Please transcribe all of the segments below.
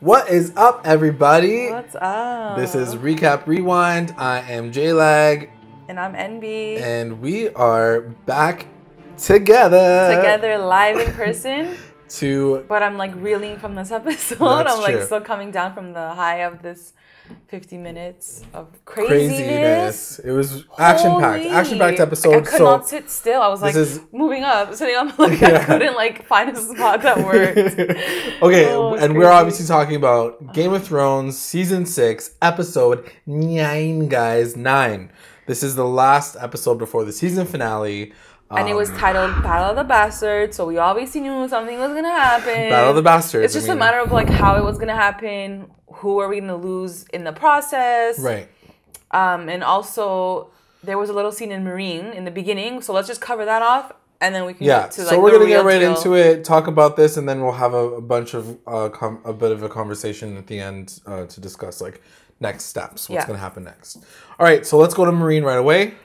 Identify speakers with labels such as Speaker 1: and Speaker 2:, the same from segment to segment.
Speaker 1: What is up, everybody?
Speaker 2: What's up?
Speaker 1: This is Recap Rewind. I am J-Lag.
Speaker 2: And I'm NB.
Speaker 1: And we are back together.
Speaker 2: Together live in person.
Speaker 1: To
Speaker 2: But I'm like reeling from this episode.
Speaker 1: That's
Speaker 2: I'm like
Speaker 1: true.
Speaker 2: still coming down from the high of this 50 minutes of craziness.
Speaker 1: It was action-packed.
Speaker 2: Holy.
Speaker 1: Action-packed episode.
Speaker 2: I could not sit still. I was like moving up, sitting on like I couldn't like find a spot that worked.
Speaker 1: Okay, and we're obviously talking about Game of Thrones Season 6, Episode 9, guys. 9. This is the last episode before the season finale.
Speaker 2: And it was titled Battle of the Bastards, so we obviously knew something was gonna happen.
Speaker 1: Battle of the Bastards.
Speaker 2: It's just a matter of like how it was gonna happen, who are we gonna lose in the process.
Speaker 1: Right.
Speaker 2: And also there was a little scene in Marine in the beginning, so let's just cover that off and then we can get to like
Speaker 1: so we're gonna get right into it, talk about this, and then we'll have a bunch of a bit of a conversation at the end to discuss like next steps, what's gonna happen next. All right, so let's go to Marine right away.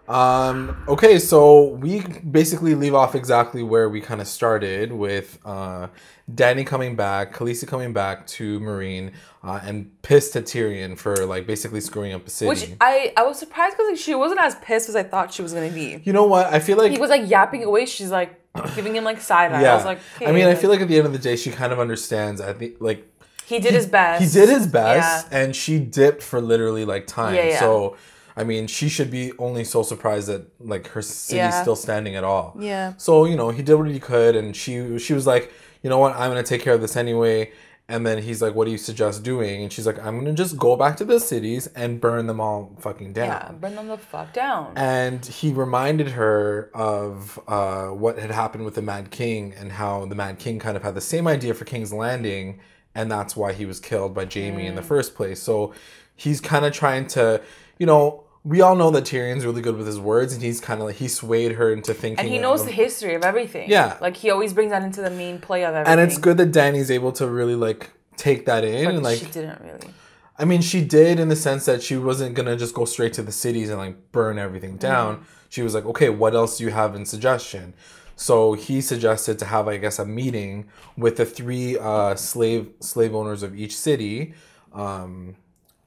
Speaker 1: Okay, so we basically leave off exactly where we kind of started with Dany coming back, Khalessi coming back to Marine, and pissed at Tyrion for like basically screwing up the city.
Speaker 2: Which I was surprised because like, she wasn't as pissed as I thought she was gonna be.
Speaker 1: You know what? I feel like
Speaker 2: he was like yapping away. She's like giving him like side eye.
Speaker 1: Yeah.
Speaker 2: I was like, hey,
Speaker 1: I mean, I feel like at the end of the day, she kind of understands. I think like
Speaker 2: he did his best.
Speaker 1: He did his best, and she dipped for literally like time.
Speaker 2: Yeah.
Speaker 1: So. I mean, she should be only so surprised that like her city's still standing at all.
Speaker 2: Yeah.
Speaker 1: So, you know, he did what he could, and she was like, you know what, I'm gonna take care of this anyway. And then he's like, what do you suggest doing? And she's like, I'm gonna just go back to the cities and burn them all fucking down.
Speaker 2: Yeah, burn them the fuck down.
Speaker 1: And he reminded her of what had happened with the Mad King and how the Mad King kind of had the same idea for King's Landing, and that's why he was killed by Jaime in the first place. So he's kind of trying to, you know, we all know that Tyrion's really good with his words, and he's kind of like, he swayed her into thinking.
Speaker 2: And he knows the history of everything.
Speaker 1: Yeah.
Speaker 2: Like, he always brings that into the main play of everything.
Speaker 1: And it's good that Dany's able to really, like, take that in.
Speaker 2: But
Speaker 1: and like,
Speaker 2: she didn't really.
Speaker 1: I mean, she did in the sense that she wasn't going to just go straight to the cities and, like, burn everything down. She was like, okay, what else do you have in suggestion? So he suggested to have, I guess, a meeting with the 3 slave owners of each city, Astapor,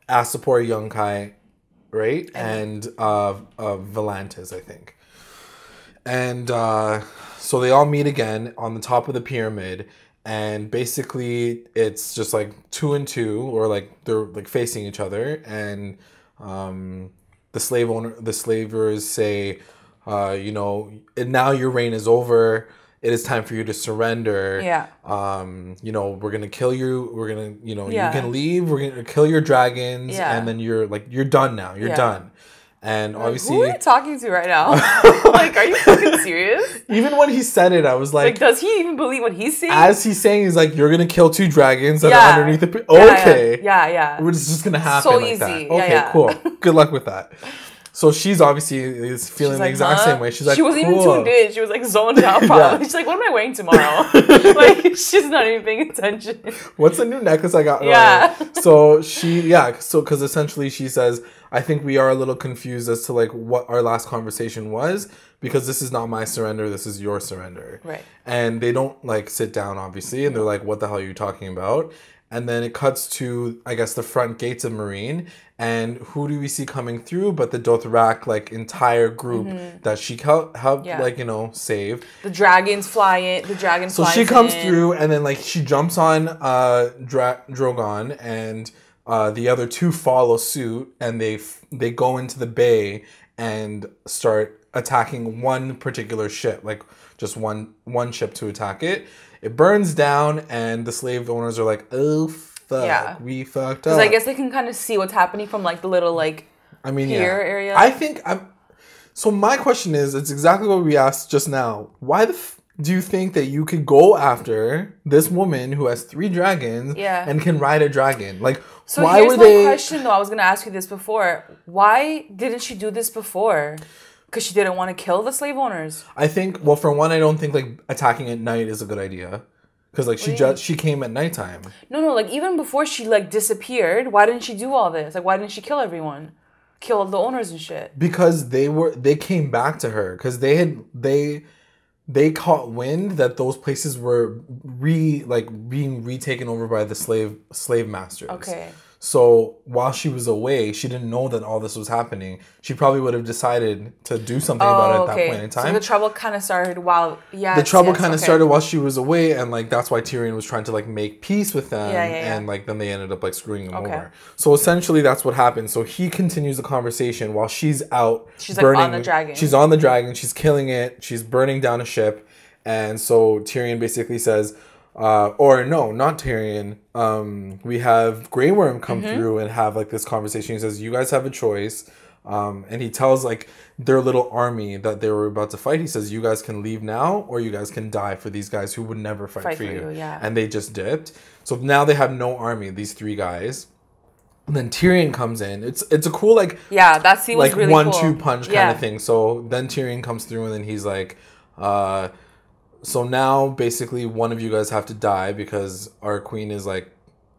Speaker 1: Yunkai, right? And Volantis, I think. And so they all meet again on the top of the pyramid, and basically it's just like 2 and 2, or like they're like facing each other, and the slavers say, you know, now your reign is over. It is time for you to surrender.
Speaker 2: Yeah.
Speaker 1: You know, we're gonna kill you. We're gonna, you know, you can leave. We're gonna kill your dragons, and then you're done now. You're done. And obviously,
Speaker 2: who are you talking to right now? Like, are you fucking serious?
Speaker 1: Even when he said it, I was like,
Speaker 2: does he even believe what he's saying?
Speaker 1: As he's saying, he's like, you're gonna kill 2 dragons that are underneath the. Okay.
Speaker 2: Yeah.
Speaker 1: It's just gonna happen.
Speaker 2: So
Speaker 1: like
Speaker 2: easy.
Speaker 1: That. Okay, cool. Good luck with that. So she's obviously is feeling the exact same way. She's like,
Speaker 2: she wasn't even tuned in. She was like zoned out. Probably. She's like, what am I wearing tomorrow? Like, she's not even paying attention.
Speaker 1: What's the new necklace I got?
Speaker 2: Yeah.
Speaker 1: So because essentially she says, I think we are a little confused as to like what our last conversation was, because this is not my surrender. This is your surrender.
Speaker 2: Right.
Speaker 1: And they don't like sit down, obviously, and they're like, what the hell are you talking about? And then it cuts to, I guess, the front gates of Marine. And who do we see coming through but the Dothraki, like, entire group that she helped like, you know, save.
Speaker 2: The dragons fly in.
Speaker 1: So she comes through, and then, like, she jumps on Drogon, and the other 2 follow suit, and they go into the bay and start attacking one particular ship, like, just one ship to attack it. It burns down, and the slave owners are like, oh, fuck, we fucked up.
Speaker 2: Because I guess they can kind of see what's happening from, like, the little, like, pier area.
Speaker 1: I think so my question is, it's exactly what we asked just now. Why do you think that you could go after this woman who has 3 dragons and can ride a dragon? Like,
Speaker 2: so
Speaker 1: why
Speaker 2: here's
Speaker 1: were they...
Speaker 2: my question, though. I was going to ask you this before. Why didn't she do this before? Because she didn't want to kill the slave owners.
Speaker 1: I think, well, for one, I don't think like attacking at night is a good idea. Because like she came at nighttime.
Speaker 2: No, like even before she like disappeared, why didn't she do all this? Like, why didn't she kill everyone? Kill the owners and shit?
Speaker 1: Because they came back to her. Because they they caught wind that those places were being retaken over by the slave masters.
Speaker 2: Okay.
Speaker 1: So while she was away, she didn't know that all this was happening. She probably would have decided to do something about it at that point in time.
Speaker 2: So the trouble kind of started while
Speaker 1: the trouble kind of started while she was away, and like that's why Tyrion was trying to like make peace with them, and like then they ended up like screwing him over. So essentially that's what happened. So he continues the conversation while she's out.
Speaker 2: She's
Speaker 1: burning,
Speaker 2: like on the dragon.
Speaker 1: She's on the dragon. She's killing it. She's burning down a ship, and so Tyrion basically says. Or no, not Tyrion. We have Grey Worm come through and have like this conversation. He says, "You guys have a choice," and he tells like their little army that they were about to fight. He says, "You guys can leave now, or you guys can die for these guys who would never fight for you."
Speaker 2: Yeah.
Speaker 1: And they just dipped. So now they have no army. These three guys. And then Tyrion comes in. It's a cool like
Speaker 2: that scene was
Speaker 1: like
Speaker 2: really
Speaker 1: 1-2
Speaker 2: cool.
Speaker 1: punch kind of thing. So then Tyrion comes through and then he's like. So now, basically, one of you guys have to die because our queen is, like,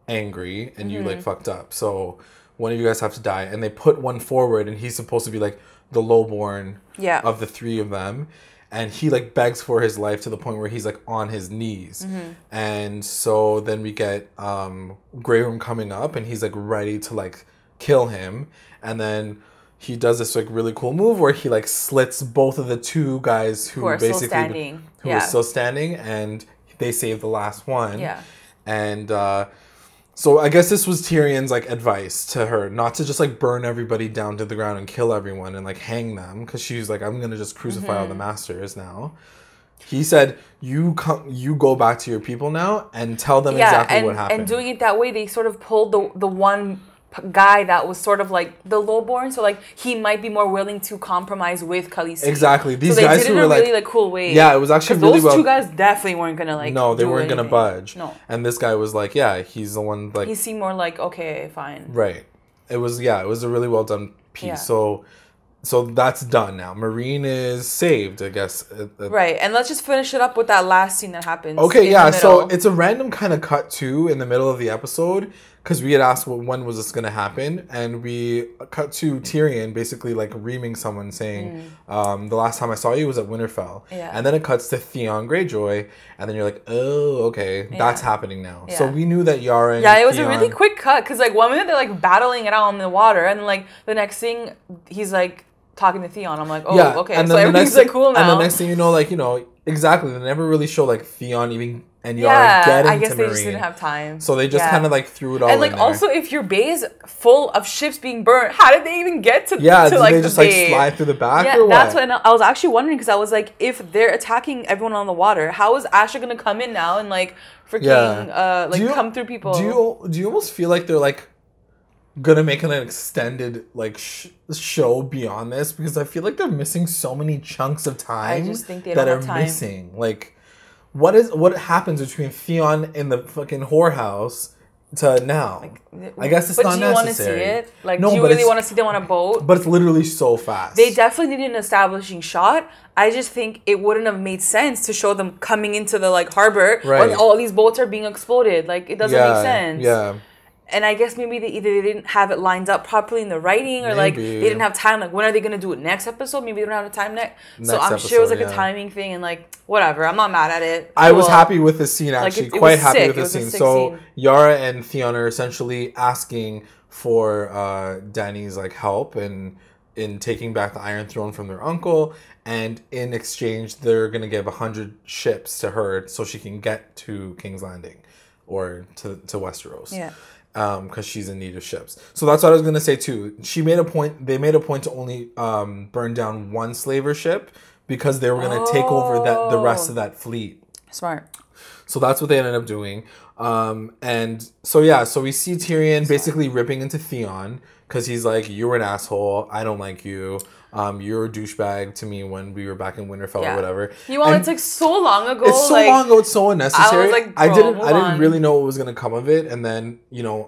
Speaker 1: angry and you, like, fucked up. So one of you guys have to die. And they put one forward and he's supposed to be, like, the lowborn of the three of them. And he, like, begs for his life to the point where he's, like, on his knees. And so then we get Grey Worm coming up and he's, like, ready to, like, kill him. And then... he does this like really cool move where he like slits both of the two guys who are basically still standing, and they save the last one. Yeah. And so I guess this was Tyrion's like advice to her, not to just like burn everybody down to the ground and kill everyone and like hang them, because she's like, I'm gonna just crucify all the masters now. He said, you go back to your people now and tell them exactly what happened.
Speaker 2: And doing it that way, they sort of pulled the one guy that was sort of like the lowborn, so like he might be more willing to compromise with Khalessi.
Speaker 1: Exactly. These
Speaker 2: so
Speaker 1: guys
Speaker 2: did it
Speaker 1: who
Speaker 2: in
Speaker 1: were
Speaker 2: a really
Speaker 1: like
Speaker 2: cool way.
Speaker 1: Yeah, it was actually really
Speaker 2: those two guys definitely weren't gonna like.
Speaker 1: No, they weren't gonna budge.
Speaker 2: No.
Speaker 1: And this guy was like, yeah, he's the one like.
Speaker 2: He seemed more like okay, fine.
Speaker 1: Right. It was a really well done piece. Yeah. So that's done now. Marine is saved, I guess.
Speaker 2: Right, and let's just finish it up with that last scene that happens.
Speaker 1: Okay, yeah. So it's a random kind of cut too in the middle of the episode, because we had asked when was this going to happen, and we cut to Tyrion basically like reaming someone saying, the last time I saw you was at Winterfell. Yeah. And then it cuts to Theon Greyjoy, and then you're like, oh, okay, that's happening now. Yeah. So we knew that Yara and
Speaker 2: it was a really quick cut, because like 1 minute they're like battling it out in the water, and like the next thing he's like talking to Theon. I'm like, oh, okay. And so everything's like cool now.
Speaker 1: And the next thing you know, like, exactly. They never really show like Theon even and Yara getting to Marine.
Speaker 2: I guess they just didn't have time.
Speaker 1: So they just kind of like threw it all
Speaker 2: and like
Speaker 1: in there.
Speaker 2: Also, if your bay is full of ships being burnt, how did they even get to
Speaker 1: did like they just like slide through the back or what?
Speaker 2: That's what I was actually wondering, because I was like, if they're attacking everyone on the water, how is Asha gonna come in now and like freaking come through people?
Speaker 1: Do you almost feel like they're like gonna make an extended like show beyond this, because I feel like they're missing so many chunks of time.
Speaker 2: I just think they don't have time.
Speaker 1: Missing. Like, what happens between Theon in the fucking whorehouse to now? Like, I guess it's not necessary. But do you want to see it?
Speaker 2: Like, no, do you really want to see them on a boat?
Speaker 1: But it's literally so fast.
Speaker 2: They definitely need an establishing shot. I just think it wouldn't have made sense to show them coming into the like harbor when all these boats are being exploded. Like, it doesn't make sense. Yeah. And I guess maybe they didn't have it lined up properly in the writing, or like they didn't have time. Like, when are they going to do it next episode? Maybe they don't have the time next. So I'm sure it was like a timing thing, and like whatever. I'm not mad at it.
Speaker 1: I was happy with the scene, actually. Like, quite happy with the scene. So Yara and Theon are essentially asking for Dany's like help in taking back the Iron Throne from their uncle, and in exchange they're going to give 100 ships to her so she can get to King's Landing or to Westeros. Yeah. Because she's in need of ships. So that's what I was gonna say too. They made a point to only burn down one slaver ship, because they were gonna take over the rest of that fleet.
Speaker 2: Smart.
Speaker 1: So that's what they ended up doing. And so we see Tyrion basically ripping into Theon, because he's like, you're an asshole, I don't like you. You're a douchebag to me when we were back in Winterfell or whatever.
Speaker 2: It's like so long ago.
Speaker 1: It's so long ago. It's so unnecessary.
Speaker 2: I was like,
Speaker 1: I didn't really know what was gonna come of it, and then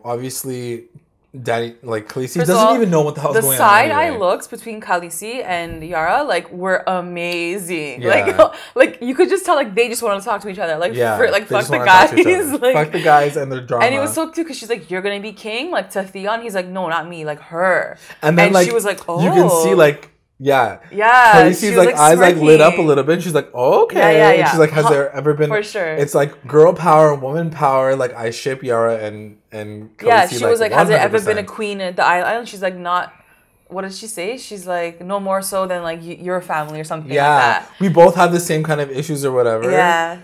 Speaker 1: obviously, Khalessi doesn't even know what the hell's going on.
Speaker 2: The side eye looks between Khalessi and Yara were amazing. Yeah. Like you could just tell they just wanted to talk to each other. Fuck the guys.
Speaker 1: Fuck the guys and their drama.
Speaker 2: And it was so cute, because she's like, you're gonna be king, to Theon. He's like, no, not me, her.
Speaker 1: And then
Speaker 2: she was like, oh.
Speaker 1: You can see Yeah.
Speaker 2: Yeah.
Speaker 1: Khalessi's like eyes like lit up a little bit. She's like, oh, okay.
Speaker 2: Yeah.
Speaker 1: And she's like, has there ever been?
Speaker 2: For sure.
Speaker 1: It's like girl power, woman power. Like I ship Yara and Khalessi.
Speaker 2: Yeah, she was like, 100%. Has there ever been a queen at the island? She's like, not. What did she say? She's like, no more so than like your family or something like that.
Speaker 1: We both have the same kind of issues or whatever.
Speaker 2: Yeah.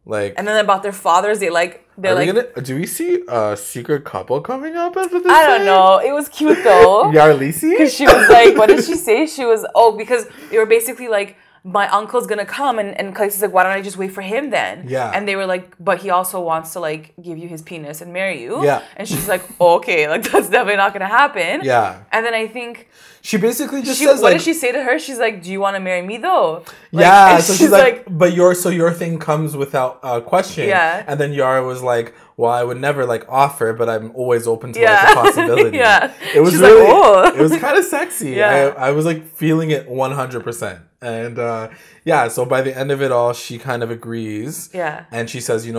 Speaker 1: Like,
Speaker 2: and then about their fathers, do we
Speaker 1: see a secret couple coming up after this?
Speaker 2: I don't know. It was cute though.
Speaker 1: Yarlisi?
Speaker 2: Because she was like, what did she say? She was, because they were basically like, my uncle's gonna come, and Khalessi's like, why don't I just wait for him then?
Speaker 1: Yeah.
Speaker 2: And they were like, but he also wants to like give you his penis and marry you.
Speaker 1: Yeah.
Speaker 2: And she's like, okay, like that's definitely not gonna happen.
Speaker 1: Yeah.
Speaker 2: And then I think
Speaker 1: she basically just says,
Speaker 2: what did she say to her? She's like, do you want to marry me though? Like,
Speaker 1: yeah. So she's like, but your thing comes without question.
Speaker 2: Yeah.
Speaker 1: And then Yara was like, well, I would never like offer, but I'm always open to like the possibility.
Speaker 2: Yeah.
Speaker 1: It was
Speaker 2: she's
Speaker 1: really,
Speaker 2: like, oh.
Speaker 1: It was kind of sexy.
Speaker 2: Yeah.
Speaker 1: I was like feeling it 100%. And so by the end of it all, she kind of agrees.
Speaker 2: Yeah.
Speaker 1: And she says,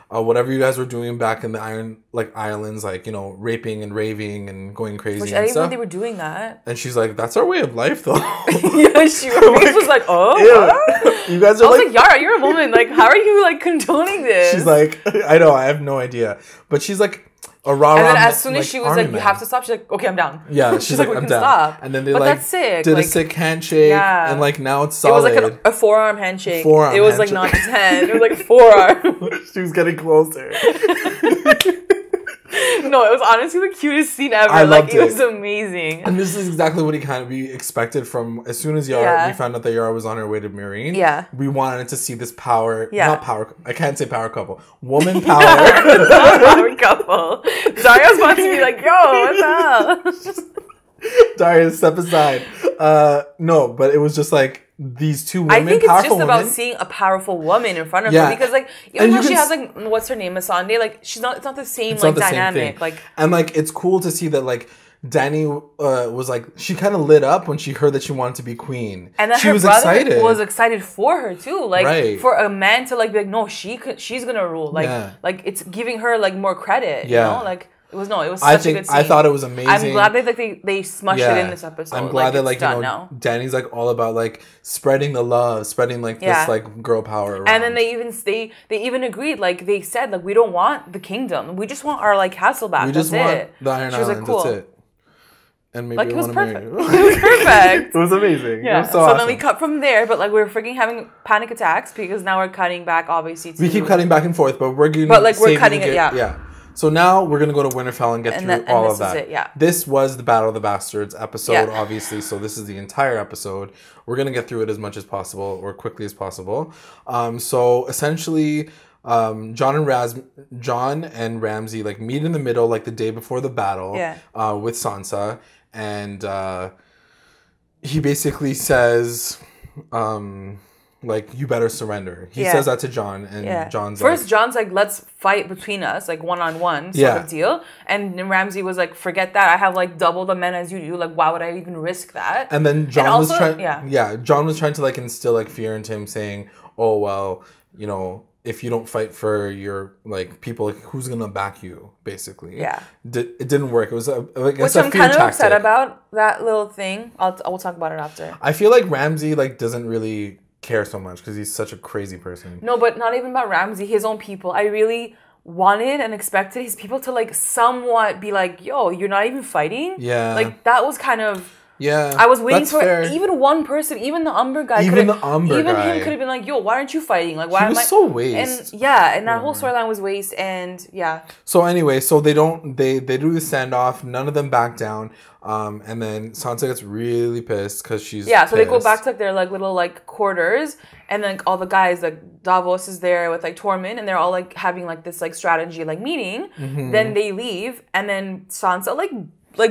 Speaker 1: whatever you guys were doing back in the islands, like, raping and raving and going crazy.
Speaker 2: Which I didn't know they were doing that.
Speaker 1: And she's like, that's our way of life, though.
Speaker 2: Yeah, she was like, oh, what?
Speaker 1: You guys are
Speaker 2: I was like, Yara, you're a woman. Like, how are you like condoning this?
Speaker 1: She's like, I know, I have no idea. But she's like, a rah-rah.
Speaker 2: And then as soon as she was like, you have to stop, she's like, okay, I'm down.
Speaker 1: Yeah, she's like, I'm down.
Speaker 2: Stop.
Speaker 1: And then they
Speaker 2: that's sick.
Speaker 1: did a sick handshake. Yeah. And like now it's solid.
Speaker 2: It was like a forearm handshake. It
Speaker 1: handshake.
Speaker 2: was like not just hand. It was like forearm.
Speaker 1: She was getting closer.
Speaker 2: No, it was honestly the cutest scene ever.
Speaker 1: I loved
Speaker 2: it was amazing.
Speaker 1: And this is exactly what we expected from as soon as we found out that Yara was on her way to marrying.
Speaker 2: Yeah.
Speaker 1: We wanted to see this power.
Speaker 2: Yeah.
Speaker 1: Not power. I can't say power couple. Woman power.
Speaker 2: Power couple. Daria's about to be like, yo, what's up?
Speaker 1: Daria, step aside. No, but it was just like these two women.
Speaker 2: I think it's just about seeing a powerful woman in front of her, because like even though she has like what's her name, Masande, like it's not the same like dynamic. Like,
Speaker 1: and like it's cool to see that like Dany was like, she kind of lit up when she heard that she wanted to be queen,
Speaker 2: and then
Speaker 1: she
Speaker 2: her
Speaker 1: was
Speaker 2: brother
Speaker 1: excited.
Speaker 2: Was excited for her too, like for a man to like be like, no, she's gonna rule, like it's giving her like more credit, you know, like. It was such a good scene.
Speaker 1: I thought it was amazing.
Speaker 2: I'm glad they smushed it in this episode.
Speaker 1: I'm glad that Dany's like all about like spreading the love, spreading like this like girl power around.
Speaker 2: And then they even agreed, like they said, like we don't want the kingdom, we just want our like castle back.
Speaker 1: We just want the Iron Islands. Like, cool. That's it. And maybe
Speaker 2: like, it was perfect. It was perfect.
Speaker 1: It was amazing.
Speaker 2: Yeah.
Speaker 1: It was so awesome.
Speaker 2: Then we cut from there, but like we're freaking having panic attacks because now we're cutting back obviously.
Speaker 1: We keep cutting back and forth, but we're cutting it.
Speaker 2: Yeah.
Speaker 1: So now we're going to go to Winterfell and get through all of that. This was the Battle of the Bastards episode, obviously. So this is the entire episode. We're going to get through it as much as possible or quickly as possible. So essentially, John and Ramsay like meet in the middle like the day before the battle with Sansa. And he basically says... like, you better surrender. He says that to John, and John's
Speaker 2: John's like, let's fight between us, like one-on-one sort of deal. And Ramsay was like, forget that. I have like double the men as you do. Like, why would I even risk that?
Speaker 1: And then John was trying to like instill like fear into him, saying, oh, well, if you don't fight for your like people, like, who's gonna back you? Basically, it didn't work. It was which I'm kind of upset
Speaker 2: about that little thing. We'll talk about it after.
Speaker 1: I feel like Ramsay like doesn't really care so much because he's such a crazy person.
Speaker 2: No, but not even about Ramsay, his own people. I really wanted and expected his people to like somewhat be like, yo, you're not even fighting?
Speaker 1: Yeah.
Speaker 2: Like that was kind of...
Speaker 1: Yeah,
Speaker 2: I was waiting for even one person, even the Umber guy.
Speaker 1: Even him could have
Speaker 2: been like, yo, why aren't you fighting? Like, why
Speaker 1: am I... so waste.
Speaker 2: And that whole storyline was waste, and
Speaker 1: So anyway, they do the standoff. None of them back down. And then Sansa gets really pissed because she's
Speaker 2: pissed. So they go back to like their like little like quarters, and then all the guys, like Davos is there with like Tormund, and they're all like having like this like strategy like meeting. Mm-hmm. Then they leave, and then Sansa like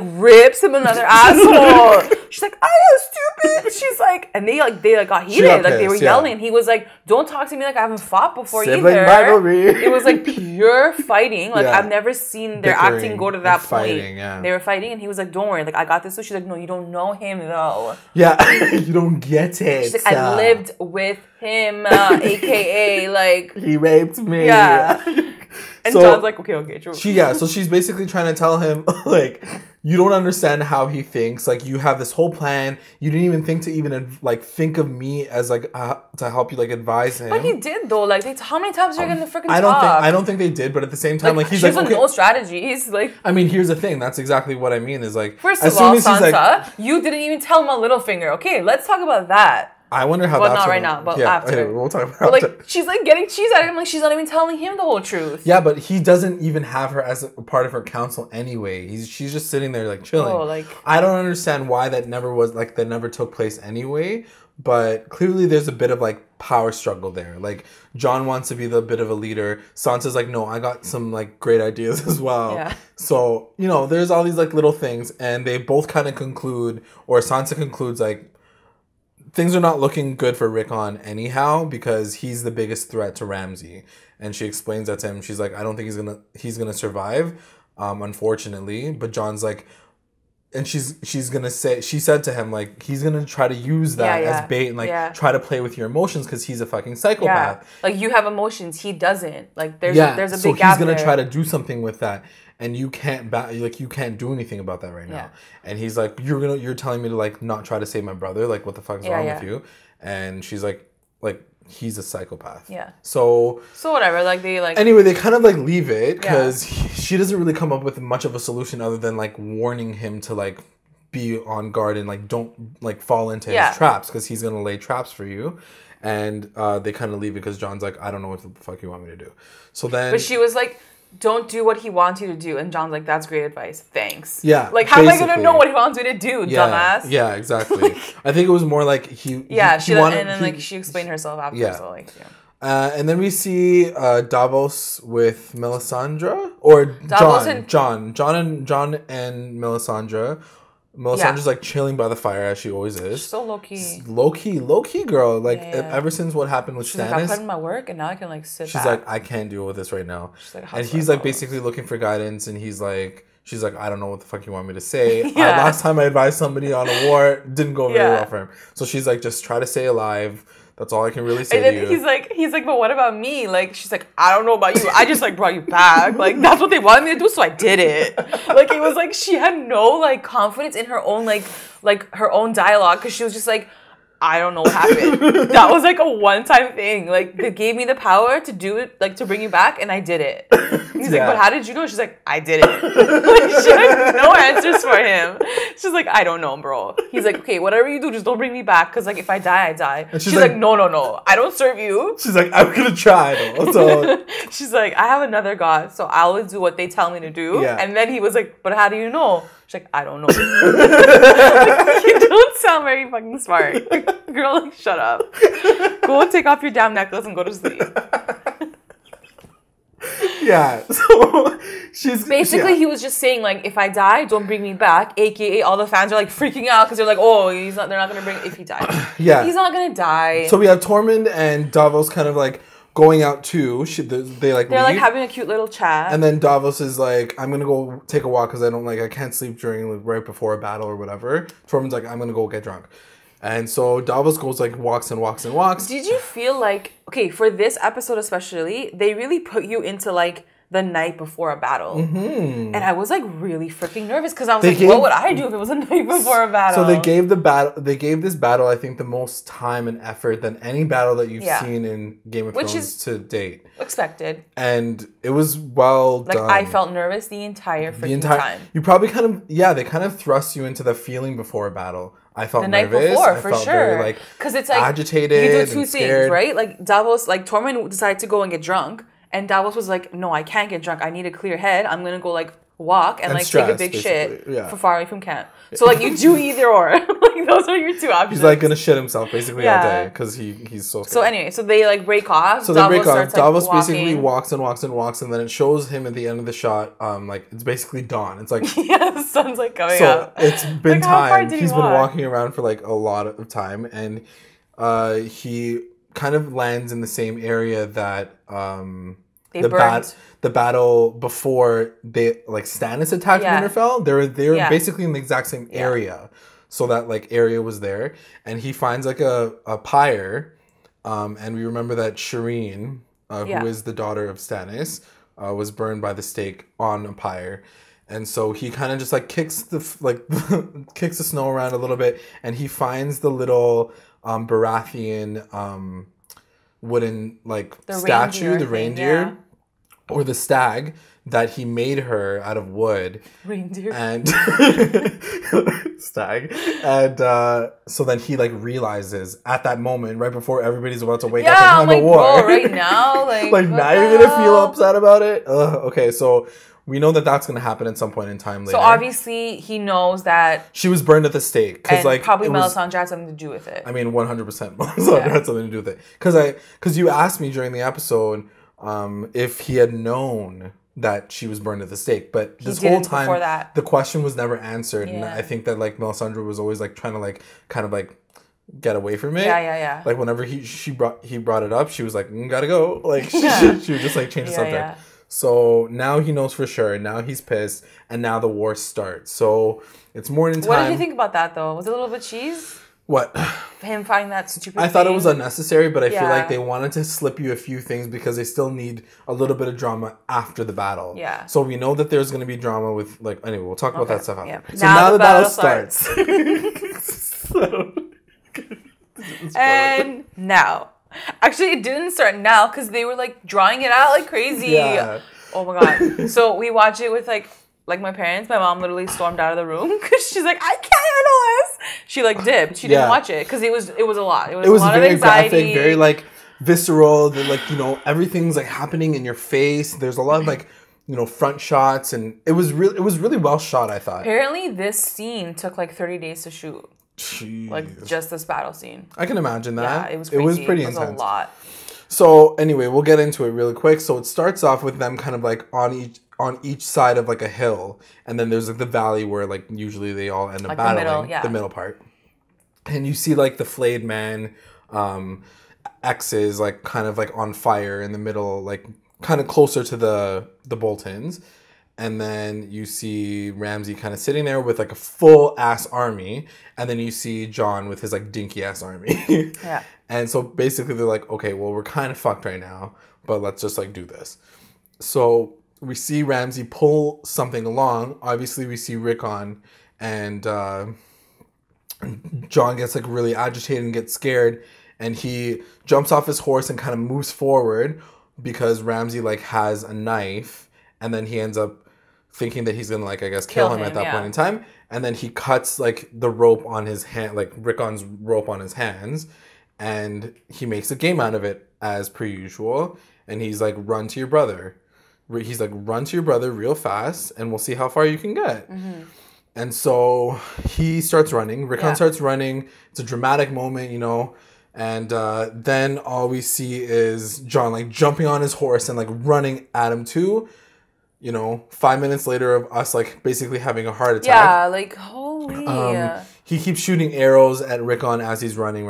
Speaker 2: rips him another asshole. She's like, "I am stupid." She's like, and they got heated, like they were yelling. And he was like, "Don't talk to me like I haven't fought before either." Rivalry. It was like pure fighting. Like I've never seen their acting go to that point. They were fighting, and he was like, "Don't worry, like I got this." So she's like, "No, you don't know him though."
Speaker 1: Yeah, you don't get it.
Speaker 2: She's like, "I lived with him, aka like
Speaker 1: he raped me."
Speaker 2: Yeah. And John's like, okay, true.
Speaker 1: So she's basically trying to tell him, like, you don't understand how he thinks. Like, you have this whole plan. You didn't even think to even like think of me as like to help you like advise him.
Speaker 2: But he did though. Like, how many times are you gonna freaking
Speaker 1: I
Speaker 2: talk?
Speaker 1: don't think they did. But at the same time, like he's
Speaker 2: like
Speaker 1: okay.
Speaker 2: no strategies. Like,
Speaker 1: I mean, here's the thing. That's exactly what I mean. Is like,
Speaker 2: first of all, Sansa, you didn't even tell him a little finger. Okay, let's talk about that.
Speaker 1: I wonder how.
Speaker 2: Well, not right now, but after.
Speaker 1: Anyway, we'll talk about.
Speaker 2: But like, she's like getting cheese at him. Like, she's not even telling him the whole truth.
Speaker 1: Yeah, but he doesn't even have her as a part of her council anyway. She's just sitting there like chilling.
Speaker 2: Oh, like,
Speaker 1: I don't understand why that never took place anyway. But clearly, there's a bit of like power struggle there. Like, Jon wants to be the bit of a leader. Sansa's like, no, I got some like great ideas as well.
Speaker 2: Yeah.
Speaker 1: So there's all these like little things, and they both kind of conclude, or Sansa concludes like, things are not looking good for Rickon anyhow because he's the biggest threat to Ramsay. And she explains that to him. She's like, I don't think he's gonna survive, unfortunately. But Jon's like, and she said to him like, he's gonna try to use that as bait and like try to play with your emotions because he's a fucking psychopath.
Speaker 2: Yeah. Like, you have emotions, he doesn't. Like, there's a big
Speaker 1: so
Speaker 2: gap
Speaker 1: he's gonna
Speaker 2: there.
Speaker 1: try to do something with that. And you can't you can't do anything about that right now.
Speaker 2: Yeah.
Speaker 1: And he's like, you're telling me to like not try to save my brother. Like, what the fuck is wrong with you? And she's like he's a psychopath.
Speaker 2: Yeah.
Speaker 1: So
Speaker 2: whatever. Like, they like.
Speaker 1: Anyway, they kind of like leave it because she doesn't really come up with much of a solution other than like warning him to like be on guard and like don't like fall into his traps because he's gonna lay traps for you. And they kind of leave it because Jon's like, I don't know what the fuck you want me to do. So then.
Speaker 2: But she was like, don't do what he wants you to do. And Jon's like, that's great advice. Thanks.
Speaker 1: Yeah.
Speaker 2: Like, how am I going to know what he wants me to do, dumbass?
Speaker 1: Yeah, exactly. I think it was more like she
Speaker 2: explained herself after.
Speaker 1: Yeah.
Speaker 2: So, like,
Speaker 1: and then we see Davos with Melisandre. Or Jon and Melisandre. Melisandre's like chilling by the fire as she always is.
Speaker 2: She's so low-key.
Speaker 1: Low-key girl. Like, ever since what happened with Stannis.
Speaker 2: Like, I put in my work and now I can like sit back.
Speaker 1: She's like, I can't deal with this right now. Like, and he's like basically looking for guidance, and she's like, I don't know what the fuck you want me to say. Last time I advised somebody on a war, didn't go very well for him. So she's like, just try to stay alive. That's all I can really say
Speaker 2: and then
Speaker 1: to you.
Speaker 2: He's like, but what about me? Like, she's like, I don't know about you. I just like brought you back. Like, that's what they wanted me to do, so I did it. Like, it was like she had no like confidence in her own like her own dialogue because she was just like, I don't know what happened. That was like a one-time thing. Like, they gave me the power to do it, like to bring you back, and I did it. He's like, but how did you know? She's like, I did it. Like, she had no answers for him. She's like, I don't know, bro. He's like, okay, whatever you do, just don't bring me back, because like if I die, I die. And she's like, no, I don't serve you.
Speaker 1: She's like, I'm gonna try though. So
Speaker 2: she's like, I have another god, so I always do what they tell me to do. Yeah. And then he was like, but how do you know? She's like, I don't know. You don't sound very fucking smart. Girl, like, shut up. Go and take off your damn necklace and go to sleep.
Speaker 1: Yeah, so she's...
Speaker 2: Basically, he was just saying, like, if I die, don't bring me back. AKA, all the fans are, like, freaking out because they're like, oh, they're not going to bring... If he dies.
Speaker 1: Yeah.
Speaker 2: He's not going to die.
Speaker 1: So we have Tormund and Davos kind of, like, going out too. They're
Speaker 2: like having a cute little chat.
Speaker 1: And then Davos is like, I'm going to go take a walk because I can't sleep during, like, right before a battle or whatever. Tormund's like, I'm going to go get drunk. And so Davos goes, like, walks and walks and walks.
Speaker 2: Did you feel like, okay, for this episode especially, they really put you into, like, the night before a battle. Mm-hmm. And I was, like, really freaking nervous because I was what would I do if it was a night before a battle?
Speaker 1: So they gave this battle, I think, the most time and effort than any battle that you've seen in Game of Thrones to date.
Speaker 2: Expected.
Speaker 1: And it was well done.
Speaker 2: Like, I felt nervous the entire freaking time.
Speaker 1: You probably kind of, they kind of thrust you into the feeling before a battle. I felt
Speaker 2: the night
Speaker 1: nervous.
Speaker 2: before,
Speaker 1: I
Speaker 2: for
Speaker 1: felt
Speaker 2: sure.
Speaker 1: very, like,
Speaker 2: because it's like
Speaker 1: agitated.
Speaker 2: You do two things, right? Like Davos, like Tormund decided to go and get drunk, and Davos was like, "No, I can't get drunk. I need a clear head. I'm gonna go like walk and like
Speaker 1: stress,
Speaker 2: take a big
Speaker 1: basically.
Speaker 2: shit for far away from camp." So like you do either or. Like those are your two options.
Speaker 1: He's like gonna shit himself basically all day because he's so scared.
Speaker 2: So anyway, so they like break off.
Speaker 1: So they break off. Davos basically walks and walks and walks, and then it shows him at the end of the shot. Like it's basically dawn. It's like
Speaker 2: the sun's like coming up.
Speaker 1: It's been like, time. He's been walking around for like a lot of time, and he kind of lands in the same area that the battle before Stannis attacked Winterfell. They were basically in the exact same area. So that like area was there, and he finds like a pyre, and we remember that Shireen, who is the daughter of Stannis, was burned by the stake on a pyre, And so he kind of just like kicks the kicks the snow around a little bit, and he finds the little Baratheon wooden like statue, the reindeer, or the stag that he made her out of wood.
Speaker 2: Reindeer.
Speaker 1: And stag. And so then he like realizes at that moment, right before everybody's about to wake up and have a war.
Speaker 2: Bro, right now, like
Speaker 1: now you're gonna feel upset about it. Okay, so we know that that's going to happen at some point in time later.
Speaker 2: So obviously he knows that
Speaker 1: she was burned at the stake.
Speaker 2: And like, probably Melisandre had something to do with it.
Speaker 1: I mean, 100% Melisandre had something to do with it. Because you asked me during the episode if he had known that she was burned at the stake. But this whole time, the question was never answered. Yeah. And I think that like Melisandre was always like trying to like kind of like get away from it.
Speaker 2: Yeah.
Speaker 1: Like whenever he brought it up, she was like, gotta go. Like she would just like change the subject. Yeah. So now he knows for sure. Now he's pissed, and now the war starts. So it's morning time.
Speaker 2: What did you think about that, though? Was it a little bit cheese?
Speaker 1: What?
Speaker 2: Him finding that stupid
Speaker 1: I thought it was unnecessary, but I feel like they wanted to slip you a few things because they still need a little bit of drama after the battle.
Speaker 2: Yeah.
Speaker 1: So we know that there's going to be drama with, like, anyway, we'll talk about that stuff after.
Speaker 2: Yeah.
Speaker 1: So now the battle starts.
Speaker 2: And now. Actually, it didn't start now because they were like drawing it out like crazy. Yeah. Oh my god. So we watch it with like my parents. My mom literally stormed out of the room because she's like, I can't handle this. She like dipped. She didn't watch it because it was a lot. It was a lot
Speaker 1: very
Speaker 2: of anxiety.
Speaker 1: Graphic, very like visceral. Like, you know, everything's like happening in your face. There's a lot of like, you know, front shots, and it was really well shot, I thought.
Speaker 2: Apparently this scene took like 30 days to shoot.
Speaker 1: Jeez.
Speaker 2: Like just this battle scene.
Speaker 1: I can imagine that.
Speaker 2: Yeah, it was crazy.
Speaker 1: It was pretty intense.
Speaker 2: It was a lot.
Speaker 1: So anyway, we'll get into it really quick. So it starts off with them kind of like on each side of like a hill, and then there's like the valley where like usually they all end up like battling, the middle part. And you see like the flayed man X's like kind of like on fire in the middle, like kind of closer to the Boltons. And then you see Ramsay kind of sitting there with like a full ass army. And then you see Jon with his like dinky ass army.
Speaker 2: Yeah.
Speaker 1: And so basically they're like, okay, well, we're kind of fucked right now, but let's just like do this. So we see Ramsay pull something along. Obviously we see Rickon, and Jon gets like really agitated and gets scared. And he jumps off his horse and kind of moves forward because Ramsay like has a knife. And then he ends up thinking that he's gonna like, I guess, kill him at that point in time. And then he cuts like the rope on his hand, like Rickon's rope on his hands, and he makes a game out of it as per usual. And he's like, run to your brother. He's like, run to your brother real fast, and we'll see how far you can get. Mm-hmm. And so he starts running. Rickon starts running. It's a dramatic moment, you know. And then all we see is Jon like jumping on his horse and like running at him too. You know, 5 minutes later of us like basically having a heart attack.
Speaker 2: Yeah, like holy.
Speaker 1: He keeps shooting arrows at Rickon as he's running.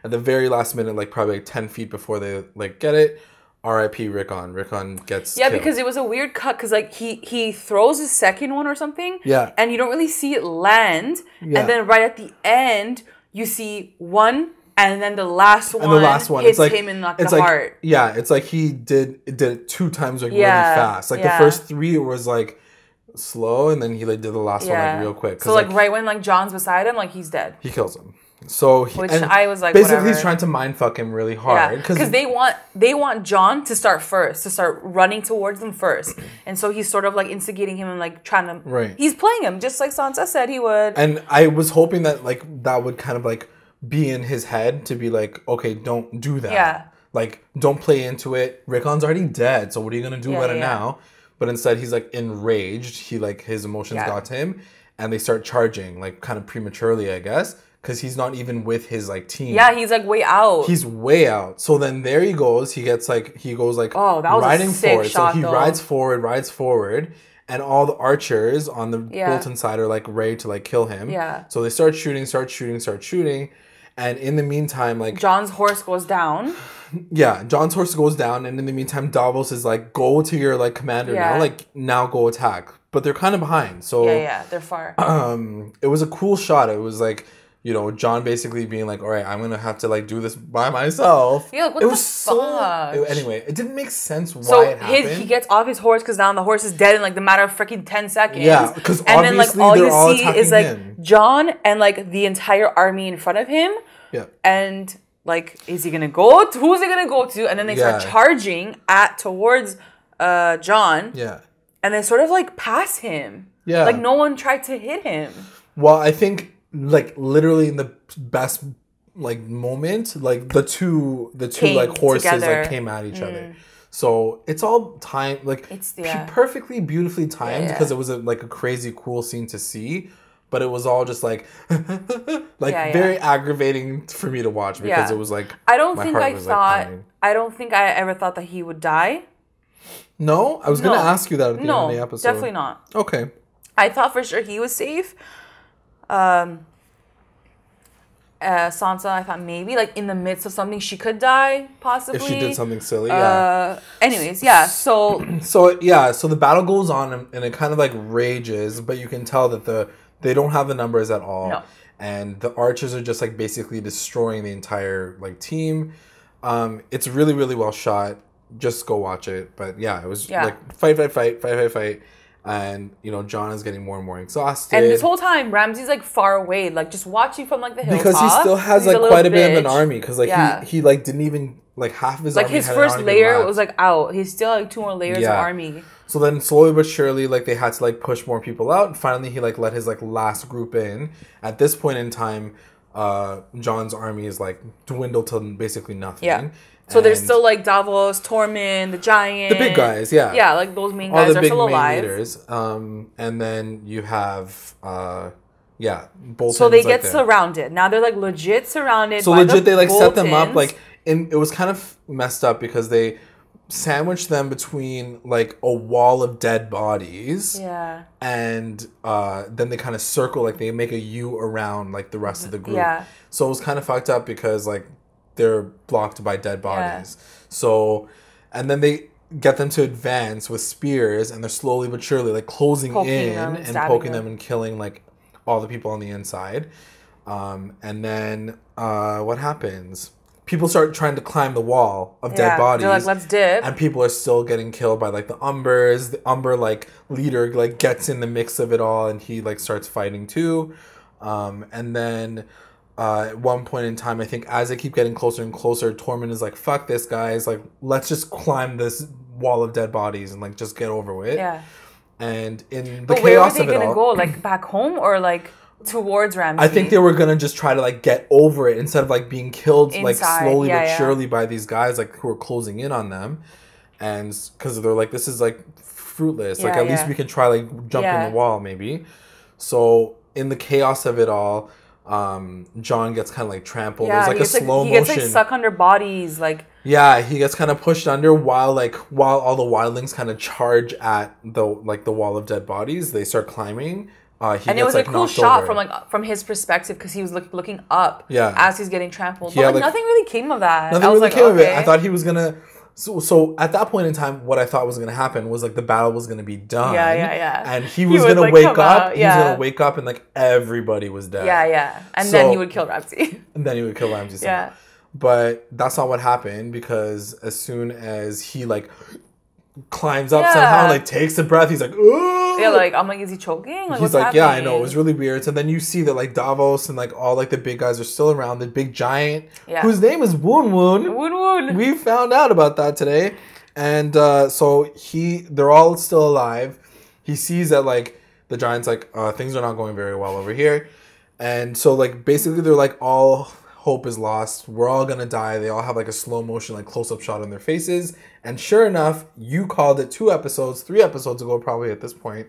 Speaker 1: At the very last minute, like probably like 10 feet before they like get it, R.I.P. Rickon. Rickon gets killed.
Speaker 2: Because it was a weird cut because like he throws his second one or something.
Speaker 1: Yeah.
Speaker 2: And you don't really see it land. Yeah. And then right at the end, you see one. And then the last one hits him in like the heart.
Speaker 1: Yeah, it's like he did it 2 times like really fast. Like the first 3 was like slow, and then he like did the last one like real quick.
Speaker 2: So like right when like Jon's beside him, like he's dead.
Speaker 1: He kills him. So
Speaker 2: I was like,
Speaker 1: basically
Speaker 2: whatever.
Speaker 1: He's trying to mindfuck him really hard
Speaker 2: because they want Jon to start first, to start running towards them first, and so he's sort of like instigating him and like trying to. He's playing him just like Sansa said he would.
Speaker 1: And I was hoping that like that would kind of like be in his head to be like, okay, don't do that.
Speaker 2: Yeah.
Speaker 1: Like, don't play into it. Rickon's already dead, so what are you gonna do about it now? But instead, he's like enraged. He like his emotions got to him, and they start charging like kind of prematurely, I guess, because he's not even with his like team.
Speaker 2: Yeah, he's like way out.
Speaker 1: He's way out. So then there he goes. He goes like
Speaker 2: oh, that was riding a sick
Speaker 1: forward.
Speaker 2: Shot,
Speaker 1: so he rides forward. And all the archers on the Bolton side are like ready to like kill him.
Speaker 2: Yeah.
Speaker 1: So they start shooting. And in the meantime, like
Speaker 2: Jon's horse goes down.
Speaker 1: Yeah, Jon's horse goes down, and in the meantime, Davos is like, "Go to your like commander now, like now go attack." But they're kind of behind, so
Speaker 2: they're far.
Speaker 1: It was a cool shot. It was like Jon basically being like, all right, I'm going to have to, like, do this by myself.
Speaker 2: Yeah, like, what the fuck?
Speaker 1: Anyway, it didn't make sense why it happened.
Speaker 2: He gets off his horse because now the horse is dead in, like, the matter of freaking 10 seconds.
Speaker 1: Yeah, because obviously all you see is,
Speaker 2: like, Jon and, like, the entire army in front of him.
Speaker 1: Yeah.
Speaker 2: And, like, is he going to go? Who's he going to go to? And then they start charging towards Jon.
Speaker 1: Yeah.
Speaker 2: And they sort of, like, pass him.
Speaker 1: Yeah.
Speaker 2: Like, no one tried to hit him.
Speaker 1: Well, I think... like literally in the best like moment, like the two like horses together. Like came at each other. So it's all time like it's perfectly beautifully timed because it was a crazy cool scene to see, but it was all just like very aggravating for me to watch because it was like
Speaker 2: I don't think I ever thought that he would die.
Speaker 1: No, I was gonna ask you that at the end of the episode.
Speaker 2: Definitely not.
Speaker 1: Okay,
Speaker 2: I thought for sure he was safe. Sansa, I thought maybe like in the midst of something she could die possibly
Speaker 1: if she did something silly.
Speaker 2: Anyways, yeah. So
Speaker 1: the battle goes on and it kind of like rages, but you can tell that they don't have the numbers at all.
Speaker 2: No.
Speaker 1: And the archers are just like basically destroying the entire like team. It's really really well shot. Just go watch it. But yeah, it was like fight. And, Jon is getting more and more exhausted.
Speaker 2: And this whole time, Ramsay's, like, far away. Like, just watching from, like, the hilltop.
Speaker 1: Because he still has, like, quite a bit of an army. Because, like, he like, didn't even, like, half of his army
Speaker 2: like, his first layer was, like, out. He's still, like, 2 more layers of army.
Speaker 1: So then, slowly but surely, like, they had to, like, push more people out. And finally, he, like, let his, like, last group in. At this point in time, Jon's army is, like, dwindled to basically nothing.
Speaker 2: Yeah. So there's still, like, Davos, Tormund, the Giant.
Speaker 1: The big guys, yeah.
Speaker 2: Yeah, like, those main guys are still alive.
Speaker 1: Leaders. And then you have, Bolton's
Speaker 2: so they get surrounded. Now they're, like, legit surrounded
Speaker 1: so by legit, they, like, set them up, like, it was kind of messed up because they sandwiched them between, like, a wall of dead bodies.
Speaker 2: Yeah.
Speaker 1: And then they kind of circle, like, they make a U around, like, the rest of the group.
Speaker 2: Yeah.
Speaker 1: So it was kind of fucked up because, like, they're blocked by dead bodies. Yeah. So, and then they get them to advance with spears, and they're slowly but surely like closing in and poking them and killing like all the people on the inside. And then what happens? People start trying to climb the wall of dead bodies.
Speaker 2: They're like, let's dip.
Speaker 1: And people are still getting killed by like the Umbers. The Umber like leader like gets in the mix of it all, and he like starts fighting too. And then. At one point in time, I think as they keep getting closer and closer, Tormund is like, fuck this, guys. Like, let's just climb this wall of dead bodies and, like, just get over with.
Speaker 2: Yeah.
Speaker 1: And in the chaos of it all...
Speaker 2: But where were they going to go? Like, back home or, like, towards Ramsay?
Speaker 1: I think they were going to just try to, like, get over it instead of, like, being killed, like, slowly but surely by these guys, like, who are closing in on them. And because they're like, this is, like, fruitless. Like, at least we can try, like, jumping the wall, maybe. So, in the chaos of it all... Jon gets kind of like trampled.
Speaker 2: Yeah,
Speaker 1: there's like a slow motion.
Speaker 2: He gets like stuck under bodies, like.
Speaker 1: Yeah, he gets kind of pushed under while all the wildlings kind of charge at the wall of dead bodies. They start climbing.
Speaker 2: And it was a cool shot from his perspective because he was looking up as he's getting trampled. But nothing really came of that.
Speaker 1: Nothing really came of it. I thought he was gonna. So at that point in time, what I thought was going to happen was like the battle was going to be done.
Speaker 2: Yeah.
Speaker 1: And he was going to wake up. He was going to wake up and like everybody was dead.
Speaker 2: Yeah. And then he would kill Ramsay.
Speaker 1: Yeah. But that's not what happened because as soon as he like climbs up somehow and like takes a breath, he's like, ooh.
Speaker 2: Yeah, like I'm like, is he choking? Like,
Speaker 1: he's like, yeah, I know. It was really weird. So then you see that like Davos and like all like the big guys are still around. The big giant, whose name is Woon Woon.
Speaker 2: Woon Woon.
Speaker 1: We found out about that today, and so they're all still alive. He sees that like the giant's like things are not going very well over here, and so like basically they're like all hope is lost. We're all gonna die. They all have like a slow motion like close up shot on their faces. And sure enough, you called it 3 episodes ago, probably at this point.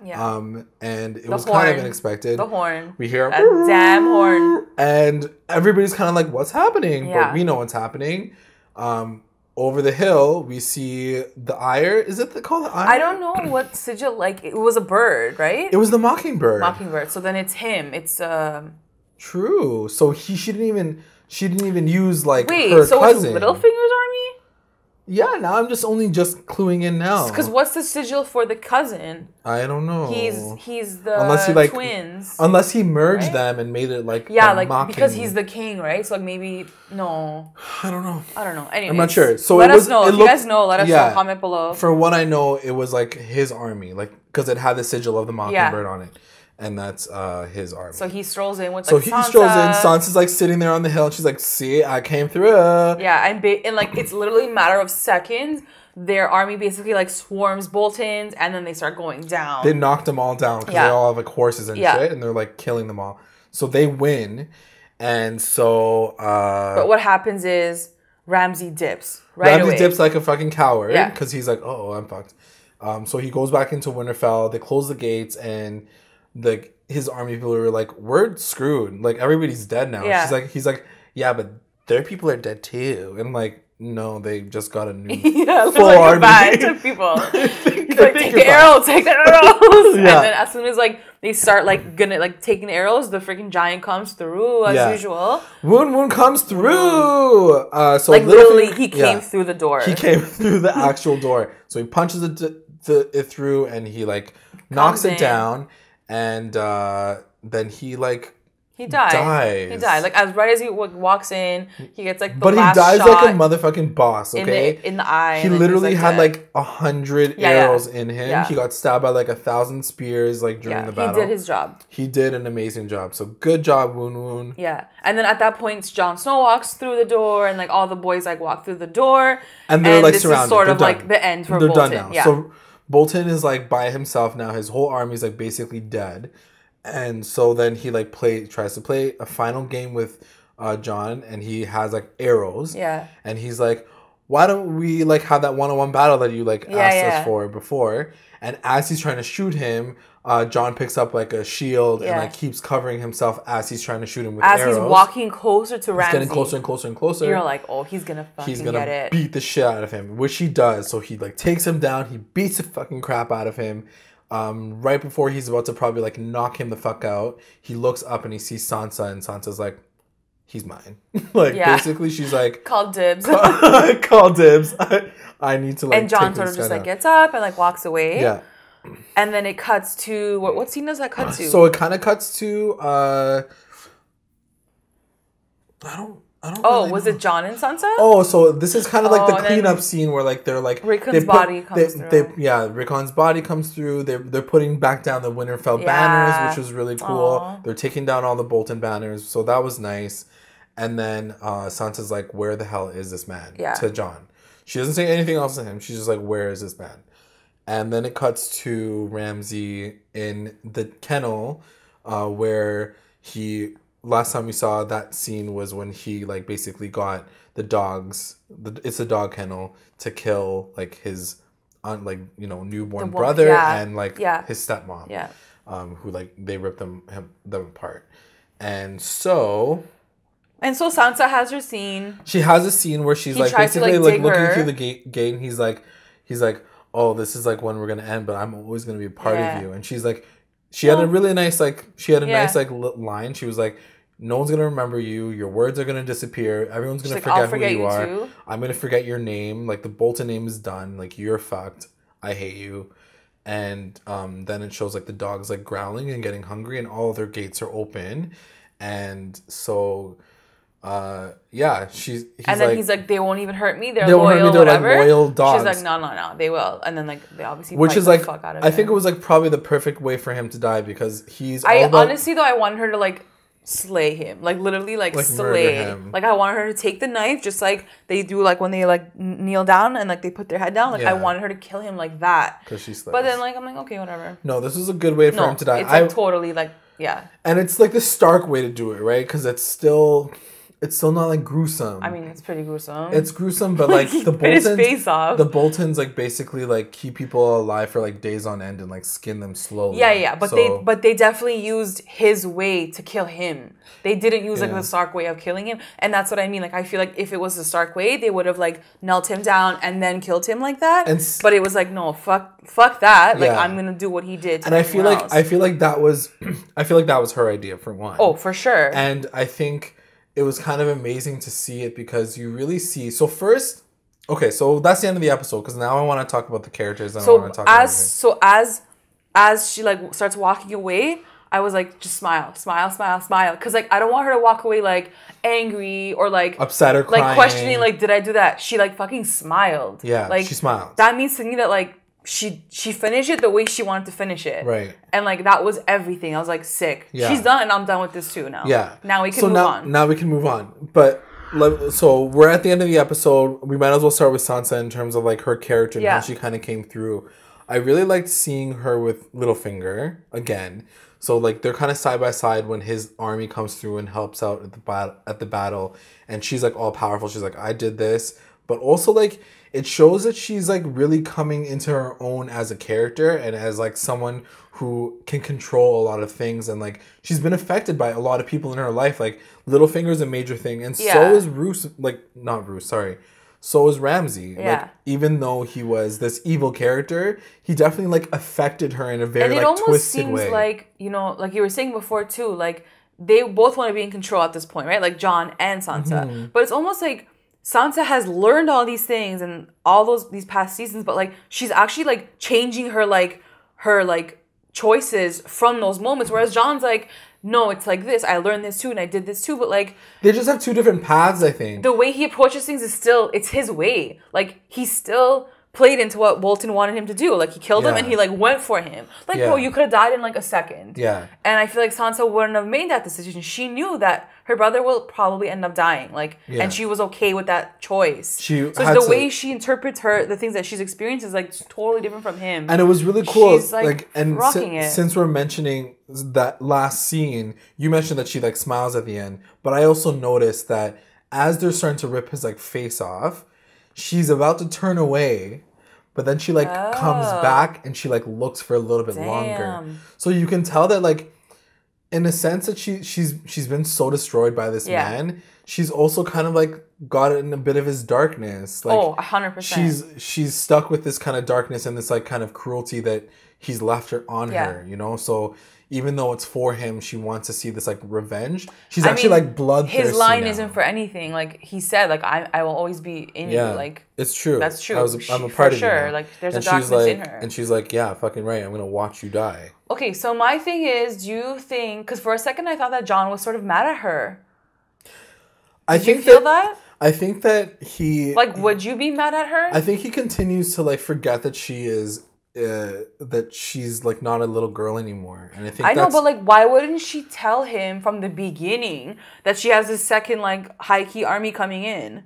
Speaker 2: Yeah.
Speaker 1: And it was kind of unexpected.
Speaker 2: The horn.
Speaker 1: We hear
Speaker 2: a damn horn.
Speaker 1: And everybody's kind of like, what's happening?
Speaker 2: Yeah.
Speaker 1: But we know what's happening. Over the hill, we see the Ire. Is it called the Ire?
Speaker 2: I don't know what sigil, like, it was a bird, right?
Speaker 1: It was the Mockingbird.
Speaker 2: So then it's him. It's,
Speaker 1: True. So she didn't even use, like, her cousin.
Speaker 2: Wait, so it's Littlefinger's army?
Speaker 1: Yeah, now I'm just cluing in now.
Speaker 2: Because what's the sigil for the cousin?
Speaker 1: I don't know.
Speaker 2: He's the twins.
Speaker 1: Unless he merged them and made it like
Speaker 2: because he's the king, right? So like maybe no.
Speaker 1: I don't know.
Speaker 2: Anyways,
Speaker 1: I'm not sure. So
Speaker 2: let us know if you guys know. Let us know. Comment below.
Speaker 1: For what I know, it was like his army, like because it had the sigil of the Mockingbird on it. And that's his army.
Speaker 2: So he strolls in with
Speaker 1: Sansa. Sansa's like sitting there on the hill. And she's like, "See, I came through."
Speaker 2: Yeah, and like it's literally a matter of seconds. Their army basically like swarms Bolton's, and then they start going down.
Speaker 1: They knocked them all down because they all have like horses and shit, and they're like killing them all. So they win, and so.
Speaker 2: But what happens is Ramsay dips away.
Speaker 1: Ramsay dips like a fucking coward because he's like, "Oh, I'm fucked." So he goes back into Winterfell. They close the gates and. His army people were like, we're screwed. Like everybody's dead now. Yeah. He's like, yeah, but their people are dead too. And I'm like, no, they just got a new full army.
Speaker 2: Bad to people. He's like, take the arrows. And then as soon as like they start like gonna like taking the arrows, the freaking giant comes through as usual.
Speaker 1: Woon comes through. So
Speaker 2: like literally, he came through the door.
Speaker 1: He came through the actual door. So he punches it through, and he like knocks it down. And then he dies.
Speaker 2: He died. Like right as he walks in, he gets like
Speaker 1: the last shot. But he dies like a motherfucking boss. Okay,
Speaker 2: in the eye.
Speaker 1: He literally had like 100 arrows in him. Yeah. He got stabbed by like 1,000 spears like during the battle.
Speaker 2: He did his job.
Speaker 1: He did an amazing job. So good job, Woon.
Speaker 2: Yeah, and then at that point, Jon Snow walks through the door, and like all the boys like walk through the door,
Speaker 1: and they're like
Speaker 2: this
Speaker 1: surrounded.
Speaker 2: Is sort of like the end for Bolton.
Speaker 1: They're done now. Yeah. So Bolton is like by himself now. His whole army is like basically dead, and so then he like tries to play a final game with Jon, and he has like arrows.
Speaker 2: Yeah.
Speaker 1: And he's like, "Why don't we like have that one-on-one battle that you like asked us for before?" And as he's trying to shoot him, Jon picks up like a shield and like keeps covering himself as he's trying to shoot him with arrows. As he's
Speaker 2: walking closer to Ramsay.
Speaker 1: He's getting closer and closer and closer.
Speaker 2: You're like, oh, he's gonna get it.
Speaker 1: Beat the shit out of him, which he does. So he like takes him down. He beats the fucking crap out of him. Right before he's about to probably like knock him the fuck out, he looks up and he sees Sansa, and Sansa's like, he's mine. Basically she's like,
Speaker 2: call dibs.
Speaker 1: Call dibs. I need to like.
Speaker 2: And Jon sort of just like gets up and like walks away.
Speaker 1: Yeah.
Speaker 2: And then it cuts to what scene does that cut to?
Speaker 1: So it kind of cuts to I don't really
Speaker 2: was
Speaker 1: know.
Speaker 2: it Jon and Sansa?
Speaker 1: Oh, so this is kind of like the cleanup scene where like they're like
Speaker 2: Rickon's body comes through.
Speaker 1: Rickon's body comes through. They're putting back down the Winterfell banners, which was really cool. Aww. They're taking down all the Bolton banners, so that was nice. And then Sansa's like, "Where the hell is this man?" To Jon. She doesn't say anything else to him. She's just like, "Where is this man?" And then it cuts to Ramsay in the kennel, where he. Last time we saw that scene was when he like basically got the dogs. It's a dog kennel to kill like his, newborn brother and like his stepmom.
Speaker 2: Yeah.
Speaker 1: Who like they ripped them apart, and so. And
Speaker 2: so Sansa has her scene.
Speaker 1: She has a scene where she's like basically like looking through the gate, and he's like, oh, this is like when we're gonna end, but I'm always gonna be a part of you. And she's like, she had a really nice line. She was like, no one's gonna remember you. Your words are gonna disappear. Everyone's gonna forget who you are. Too. I'm gonna forget your name. Like the Bolton name is done. Like you're fucked. I hate you. And then it shows like the dogs like growling and getting hungry, and all their gates are open. And so. He's like, they won't even hurt me. They're loyal, whatever. Like loyal dogs.
Speaker 2: She's like, no, they will. And then like they obviously
Speaker 1: which is like, the fuck out of him. Think it was like probably the perfect way for him to die because he's.
Speaker 2: Honestly though, I wanted her to like slay him, like literally like slay him. Like I wanted her to take the knife, just like they do, like when they like kneel down and like they put their head down. Like I wanted her to kill him like that.
Speaker 1: Because she slays.
Speaker 2: But then like I'm like, okay, whatever.
Speaker 1: No, this is a good way for him to die.
Speaker 2: It's like totally like
Speaker 1: and it's like the Stark way to do it, right? Because it's still not like gruesome.
Speaker 2: I mean, it's pretty gruesome.
Speaker 1: It's gruesome, but like the Boltons,
Speaker 2: his face off.
Speaker 1: The Boltons like basically like keep people alive for like days on end and like skin them slowly.
Speaker 2: Yeah. But they definitely used his way to kill him. They didn't use like the Stark way of killing him, and that's what I mean. Like I feel like if it was the Stark way, they would have like knelt him down and then killed him like that. But it was like no, fuck that. Like I'm gonna do what he did.
Speaker 1: And I feel like that was her idea for one.
Speaker 2: Oh, for sure.
Speaker 1: And I think. It was kind of amazing to see it because you really see. So first, Okay, so that's the end of the episode because now I want to talk about the characters and I want to talk
Speaker 2: about
Speaker 1: everything.
Speaker 2: As she like starts walking away, I was like, just smile, because like I don't want her to walk away like angry or like
Speaker 1: upset or crying,
Speaker 2: like questioning like, did I do that? She like fucking smiled.
Speaker 1: Yeah,
Speaker 2: like
Speaker 1: she smiled.
Speaker 2: That means to me that like she finished it the way she wanted to finish it.
Speaker 1: Right.
Speaker 2: And like that was everything. I was like, sick.
Speaker 1: Yeah.
Speaker 2: She's done and I'm done with this too now.
Speaker 1: Yeah.
Speaker 2: Now we can move on.
Speaker 1: Now we can move on. But so we're at the end of the episode. We might as well start with Sansa in terms of like her character and how she kind of came through. I really liked seeing her with Littlefinger again. So like they're kind of side by side when his army comes through and helps out at the battle, and she's like all powerful. She's like, I did this, but also like it shows that she's like really coming into her own as a character and as like someone who can control a lot of things, and like she's been affected by a lot of people in her life. Like Littlefinger's a major thing, and so is Roose. Like not Roose, sorry. So is Ramsay. Yeah. Like, even though he was this evil character, he definitely like affected her in a very like twisted way.
Speaker 2: Seems like, you know, like you were saying before too, like they both want to be in control at this point, right? Like Jon and Sansa. Mm-hmm. But it's almost like Sansa has learned all these things and these past seasons, but like she's actually like changing her choices from those moments, whereas Jon's like, no, it's like this. I learned this too, and I did this too. But like,
Speaker 1: they just have two different paths. I think
Speaker 2: the way he approaches things is it's his way. Like he still played into what Bolton wanted him to do. Like he killed him, and he like went for him. Like, bro, you could have died in like a second.
Speaker 1: Yeah.
Speaker 2: And I feel like Sansa wouldn't have made that decision. She knew that her brother will probably end up dying. Like, and she was okay with that choice. So the way she interprets the things that she's experienced is like totally different from him.
Speaker 1: And it was really cool.
Speaker 2: She's like and
Speaker 1: since we're mentioning that last scene, you mentioned that she like smiles at the end, but I also noticed that as they're starting to rip his like face off, she's about to turn away, but then she like comes back and she like looks for a little bit longer. So you can tell that like in a sense that she's been so destroyed by this man, she's also kind of like got in a bit of his darkness. Like
Speaker 2: 100%.
Speaker 1: She's stuck with this kind of darkness and this like kind of cruelty that he's left her on her, you know? So even though it's for him, she wants to see this like revenge. She's actually like bloodthirsty.
Speaker 2: His line isn't for anything. Like he said, like I will always be in you. Like
Speaker 1: it's true.
Speaker 2: That's true.
Speaker 1: I'm a part of you.
Speaker 2: Sure. Like there's a darkness in her.
Speaker 1: And she's like, yeah, fucking right. I'm gonna watch you die.
Speaker 2: Okay, so my thing is, do you think? Because for a second I thought that Jon was sort of mad at her. Did you feel that?
Speaker 1: I think that he
Speaker 2: like. Would you be mad at her?
Speaker 1: I think he continues to like forget that she is. That she's like not a little girl anymore, and I
Speaker 2: know, but like, why wouldn't she tell him from the beginning that she has this second like high key army coming in?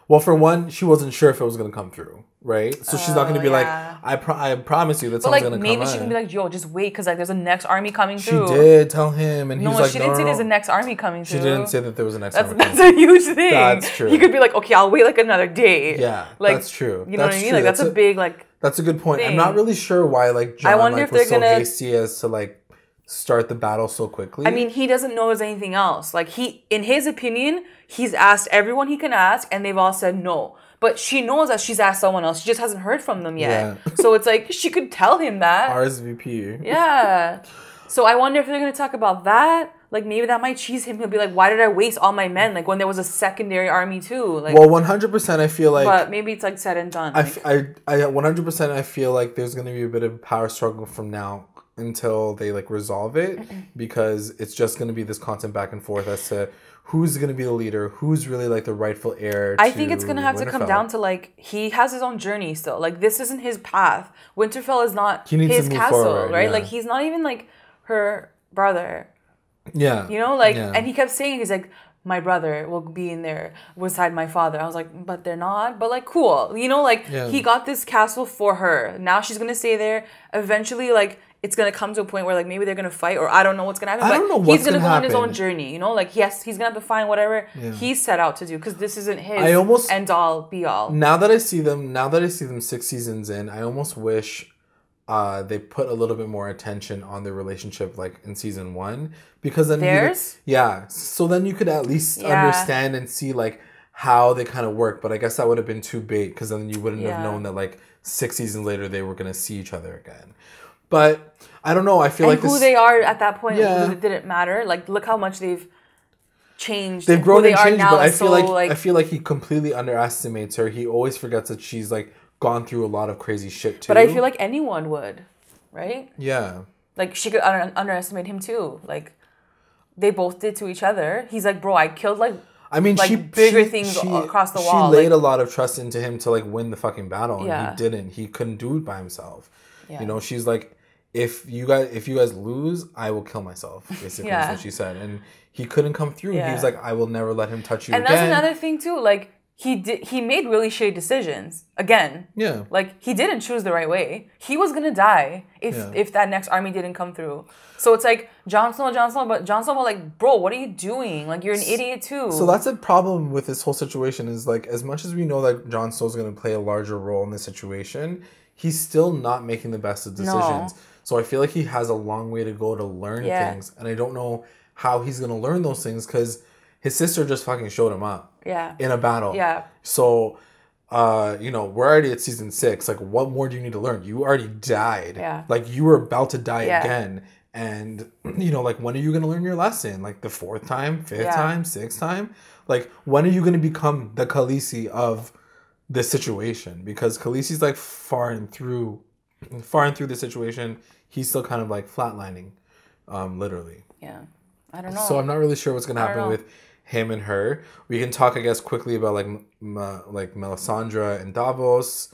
Speaker 1: Well, for one, she wasn't sure if it was gonna come through, right? So she's not gonna be like, I promise you that someone's gonna come.
Speaker 2: Maybe she can be like, yo, just wait, because like there's a next army coming through.
Speaker 1: She did tell him, and he was like,
Speaker 2: she didn't say there's a next army coming through.
Speaker 1: She didn't say that there was a next army.
Speaker 2: That's a huge thing.
Speaker 1: That's true.
Speaker 2: He could be like, okay, I'll wait like another day.
Speaker 1: Yeah,
Speaker 2: like,
Speaker 1: that's true.
Speaker 2: You know what I mean? Like that's a big like.
Speaker 1: That's a good point. Thing. I'm not really sure why like Jon was so hasty as to like start the battle so quickly.
Speaker 2: I mean, he doesn't know there's anything else. Like in his opinion, he's asked everyone he can ask, and they've all said no. But she knows that she's asked someone else. She just hasn't heard from them yet. Yeah. So it's like she could tell him that.
Speaker 1: RSVP.
Speaker 2: Yeah. So I wonder if they're going to talk about that. Like maybe that might cheese him. He'll be like, why did I waste all my men? Like when there was a secondary army too. Like,
Speaker 1: well, 100% I feel like...
Speaker 2: But maybe it's like said and done.
Speaker 1: I 100% I feel like there's going to be a bit of a power struggle from now until they like resolve it. Because it's just going to be this constant back and forth as to who's going to be the leader, who's really like the rightful heir to
Speaker 2: I think it's going to have to come down to like, he has his own journey still. Like this isn't his path. Winterfell is not his castle, forward, right? Yeah. Like he's not even like her brother.
Speaker 1: Yeah.
Speaker 2: You know, like, and he kept saying, he's like, my brother will be in there beside my father. I was like, but they're not. But like, cool. You know, like, he got this castle for her. Now she's going to stay there. Eventually, like, it's going to come to a point where, like, maybe they're going to fight, or I don't know what's going to happen.
Speaker 1: I don't know what's
Speaker 2: he's going to go
Speaker 1: happen.
Speaker 2: on his own journey, you know? Like, yes, he's going to have to find whatever he's set out to do, because this isn't his end all, be all.
Speaker 1: Now that I see them 6 seasons in, I almost wish... they put a little bit more attention on their relationship like in season 1, because then so then you could at least understand and see like how they kind of work. But I guess that would have been too bait, because then you wouldn't have known that like 6 seasons later they were going to see each other again. But I don't know, I feel like
Speaker 2: who they are at that point, it didn't matter. Like look how much they've changed.
Speaker 1: They've grown and changed, but
Speaker 2: I
Speaker 1: feel like he completely underestimates her. He always forgets that she's like gone through a lot of crazy shit too.
Speaker 2: But I feel like anyone would, right?
Speaker 1: Yeah.
Speaker 2: Like she could underestimate him too. Like they both did to each other. He's like, bro, I killed like. I mean, like bigger things across the wall.
Speaker 1: She laid a lot of trust into him to like win the fucking battle, and he didn't. He couldn't do it by himself. Yeah. You know, she's like, if you guys lose, I will kill myself. Basically, is what she said, and he couldn't come through. Yeah. He was like, I will never let him touch you again.
Speaker 2: And that's another thing too. Like he made really shitty decisions again. Yeah. Like he didn't choose the right way. He was gonna die if that next army didn't come through. So it's like Jon Snow, but Jon Snow, like, bro, what are you doing? Like, you're an idiot too.
Speaker 1: So that's a problem with this whole situation is like, as much as we know that Jon Snow's going to play a larger role in this situation, he's still not making the best of decisions. No. So I feel like he has a long way to go to learn things. And I don't know how he's going to learn those things because his sister just fucking showed him up in a battle. Yeah. So, you know, we're already at season 6. Like, what more do you need to learn? You already died. Yeah. Like, you were about to die again. And, you know, like, when are you going to learn your lesson? Like, the 4th time, 5th time, 6th time? Like, when are you going to become the Khalessi of this situation? Because Khaleesi's, like, far and through the situation. He's still kind of, like, flatlining, literally.
Speaker 2: Yeah. I don't know.
Speaker 1: So I'm not really sure what's going to happen with him and her. We can talk, I guess, quickly about, like Melisandre and Davos.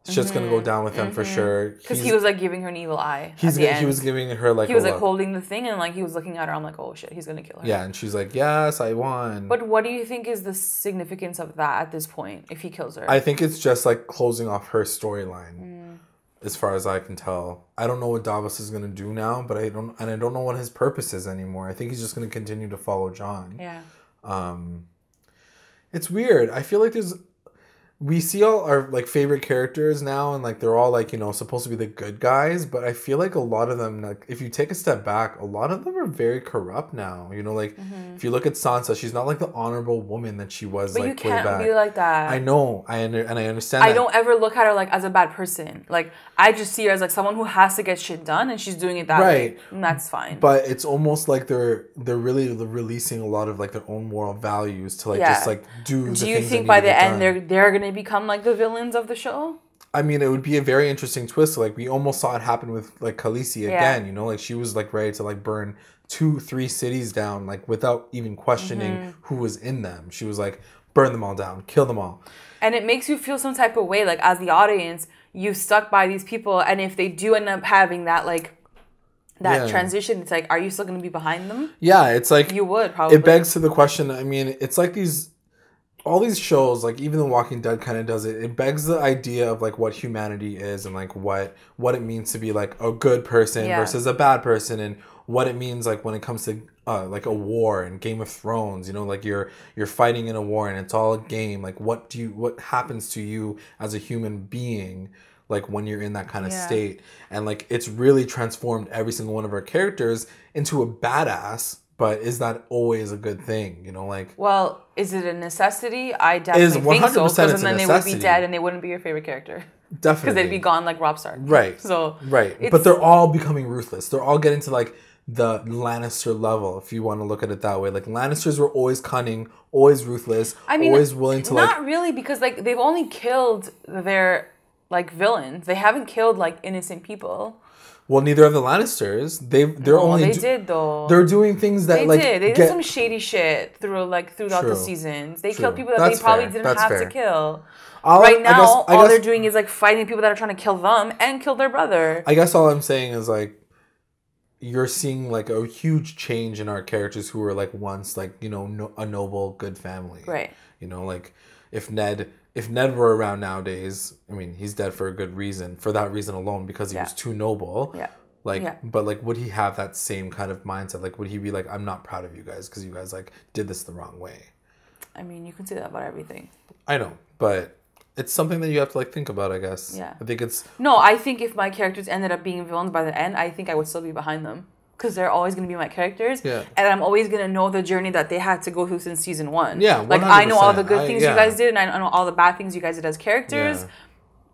Speaker 1: It's just gonna go down with them for sure.
Speaker 2: Because he was like giving her an evil eye.
Speaker 1: He was giving her like.
Speaker 2: He was like holding the thing and like he was looking at her. I'm like, oh shit, he's gonna kill her.
Speaker 1: Yeah, and she's like, yes, I won.
Speaker 2: But what do you think is the significance of that at this point? If he kills her,
Speaker 1: I think it's just like closing off her storyline, as far as I can tell. I don't know what Davos is gonna do now, but I don't know what his purpose is anymore. I think he's just gonna continue to follow Jon.
Speaker 2: Yeah.
Speaker 1: It's weird. I feel like we see all our like favorite characters now and like they're all like, you know, supposed to be the good guys, but I feel like a lot of them, like if you take a step back, a lot of them are very corrupt now. You know, like if you look at Sansa, she's not like the honorable woman that she was like way back. But you can't be like that. I know. I understand.
Speaker 2: I don't ever look at her like as a bad person. Like I just see her as like someone who has to get shit done and she's doing it that way. And that's fine.
Speaker 1: But it's almost like they're really releasing a lot of like their own moral values to like just like do the things.
Speaker 2: Do you think by the end they're gonna become like the villains of the show?
Speaker 1: I mean, it would be a very interesting twist. Like we almost saw it happen with like Khalessi again. You know, like she was like ready to like burn 2-3 cities down, like without even questioning who was in them. She was like, burn them all down, kill them all.
Speaker 2: And it makes you feel some type of way, like as the audience, you stuck by these people, and if they do end up having that like transition, it's like, are you still going to be behind them?
Speaker 1: Yeah, it's like
Speaker 2: you would probably.
Speaker 1: It begs to the question. I mean, it's like all these shows, like even The Walking Dead kind of does it. It begs the idea of like what humanity is and like what it means to be like a good person versus a bad person, and what it means like when it comes to like a war and Game of Thrones. You know, like you're fighting in a war and it's all a game. Like what happens to you as a human being, like when you're in that kind of state. And like it's really transformed every single one of our characters into a badass. But is that always a good thing? You know, like...
Speaker 2: Well, is it a necessity? I definitely think so. Because then they would be dead and they wouldn't be your favorite character.
Speaker 1: Definitely.
Speaker 2: Because they'd be gone like Robb Stark.
Speaker 1: Right.
Speaker 2: So
Speaker 1: right. But they're all becoming ruthless. They're all getting to like the Lannister level, if you want to look at it that way. Like Lannisters were always cunning, always ruthless, always willing to
Speaker 2: not really, because like they've only killed their like villains. They haven't killed like innocent people.
Speaker 1: Well, neither of the Lannisters. They
Speaker 2: did though.
Speaker 1: They're doing things that
Speaker 2: they did some shady shit throughout the seasons. They killed people that they probably didn't have to kill. Right now, all they're doing is like fighting people that are trying to kill them and kill their brother.
Speaker 1: I guess all I'm saying is like you're seeing like a huge change in our characters who were like once like, you know, a noble, good family.
Speaker 2: Right.
Speaker 1: You know, like if Ned were around nowadays, I mean, he's dead for a good reason. For that reason alone, because he was too noble. Yeah. But like, would he have that same kind of mindset? Like, would he be like, I'm not proud of you guys because you guys like did this the wrong way?
Speaker 2: I mean, you can say that about everything.
Speaker 1: I know, but it's something that you have to like think about, I guess. Yeah. I think it's...
Speaker 2: No, I think if my characters ended up being villains by the end, I think I would still be behind them. Because they're always going to be my characters. Yeah. And I'm always going to know the journey that they had to go through since season 1.
Speaker 1: Yeah, 100%.
Speaker 2: Like, I know all the good things you guys did, and I know all the bad things you guys did as characters. Yeah.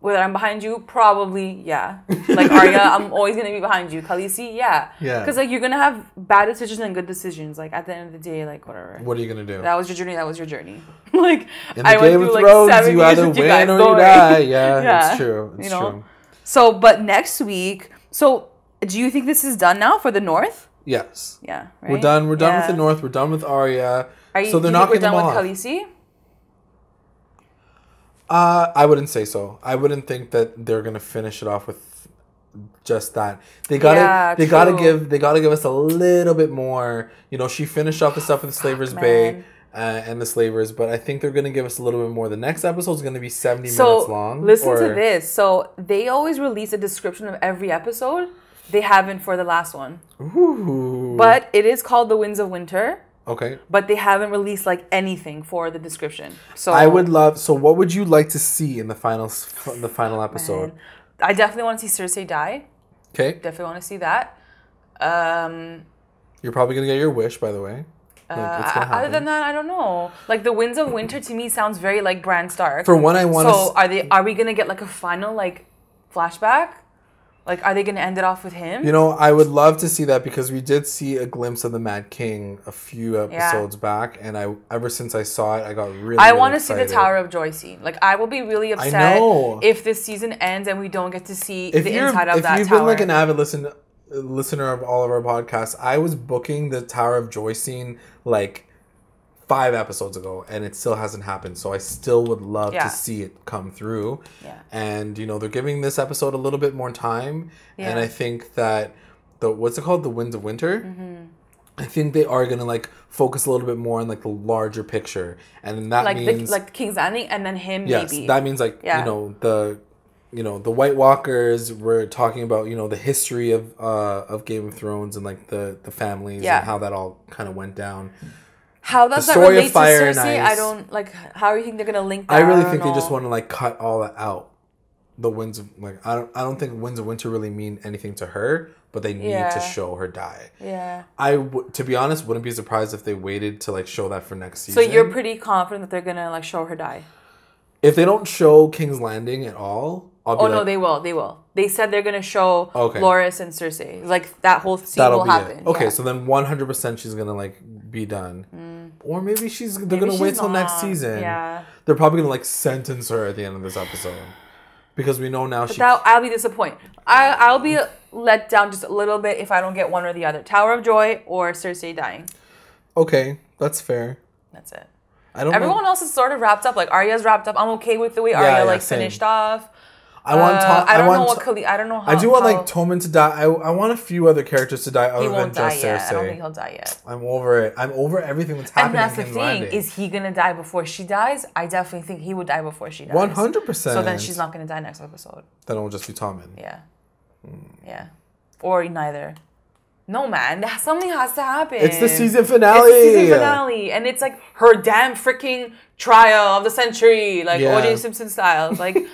Speaker 2: Whether I'm behind you, probably, yeah. Like, Arya, I'm always going to be behind you. Khalessi, yeah.
Speaker 1: Yeah.
Speaker 2: Because, like, you're going to have bad decisions and good decisions. Like, at the end of the day, like, whatever.
Speaker 1: What are you going to do?
Speaker 2: That was your journey. That was your journey. Like,
Speaker 1: in the Game of Thrones, you either win or you die. Yeah, it's true. It's true.
Speaker 2: So, but next week, so do you think this is done now for the North?
Speaker 1: Yes.
Speaker 2: Yeah, right?
Speaker 1: We're done. We're done with the North. We're done with Arya. So they're not
Speaker 2: we're done with Khalessi?
Speaker 1: I wouldn't say so. I wouldn't think that they're gonna finish it off with just that. They gotta give us a little bit more. You know, she finished off the stuff with the Slavers Bay and the Slavers, but I think they're gonna give us a little bit more. The next episode is gonna be 70 minutes long.
Speaker 2: Listen to this. So they always release a description of every episode. They haven't for the last one.
Speaker 1: Ooh.
Speaker 2: But it is called The Winds of Winter.
Speaker 1: Okay.
Speaker 2: But they haven't released like anything for the description. So
Speaker 1: I would love. So what would you like to see in the final episode?
Speaker 2: Man. I definitely want to see Cersei die.
Speaker 1: Okay.
Speaker 2: Definitely want to see that.
Speaker 1: You're probably gonna get your wish, by the way. Like,
Speaker 2: other than that, I don't know. Like the Winds of Winter to me sounds very like Bran Stark.
Speaker 1: For one, I want.
Speaker 2: So are we gonna get like a final like flashback? Like, are they going to end it off with him?
Speaker 1: You know, I would love to see that because we did see a glimpse of the Mad King a few episodes back, and ever since I saw it, I got really. I want to
Speaker 2: see the Tower of Joy scene. Like, I will be really upset if this season ends and we don't get to see the inside of that tower. If you've been like an avid
Speaker 1: listener of all of our podcasts, I was booking the Tower of Joy scene like 5 episodes ago, and it still hasn't happened. So I still would love to see it come through.
Speaker 2: Yeah.
Speaker 1: And you know, they're giving this episode a little bit more time, and I think that the Winds of Winter.
Speaker 2: Mm-hmm.
Speaker 1: I think they are gonna like focus a little bit more on like the larger picture, and that means
Speaker 2: like King's Landing, and then him.
Speaker 1: Yes,
Speaker 2: maybe.
Speaker 1: That means like the White Walkers. We're talking about the history of Game of Thrones and like the families and how that all kind of went down.
Speaker 2: How does that relate to Cersei? I don't like. How do you think they're gonna link that?
Speaker 1: I really think they just want to like cut all that out. The Winds of I don't think Winds of Winter really mean anything to her, but they need to show her die.
Speaker 2: Yeah.
Speaker 1: To be honest, wouldn't be surprised if they waited to like show that for next season.
Speaker 2: So you're pretty confident that they're gonna like show her die.
Speaker 1: If they don't show King's Landing at all, I'll be
Speaker 2: no, they will. They will. They said they're gonna show Loras and Cersei. Like that whole scene will happen.
Speaker 1: Okay, so then 100% she's gonna like be done. Or maybe they're gonna wait till next season.
Speaker 2: Yeah.
Speaker 1: They're probably gonna like sentence her at the end of this episode. Because we know now
Speaker 2: I'll be disappointed. I'll be let down just a little bit if I don't get one or the other. Tower of Joy or Cersei dying.
Speaker 1: Okay, that's fair.
Speaker 2: That's it.
Speaker 1: Everyone
Speaker 2: else is sort of wrapped up. Like Arya's wrapped up. I'm okay with the way Arya finished off. I do want
Speaker 1: like Tommen to die. I want a few other characters to die other than just Cersei.
Speaker 2: I don't think he'll die yet.
Speaker 1: I'm over it. I'm over everything that's happening.
Speaker 2: And that's the thing. Is he gonna die before she dies? I definitely think he would die before she dies.
Speaker 1: 100%.
Speaker 2: So then she's not gonna die next episode.
Speaker 1: Then it'll just be Tommen.
Speaker 2: Yeah. Yeah. Or neither. No, man. Something has to happen.
Speaker 1: It's the season finale.
Speaker 2: And it's like her damn freaking trial of the century. Like O.J. Simpson style. Like...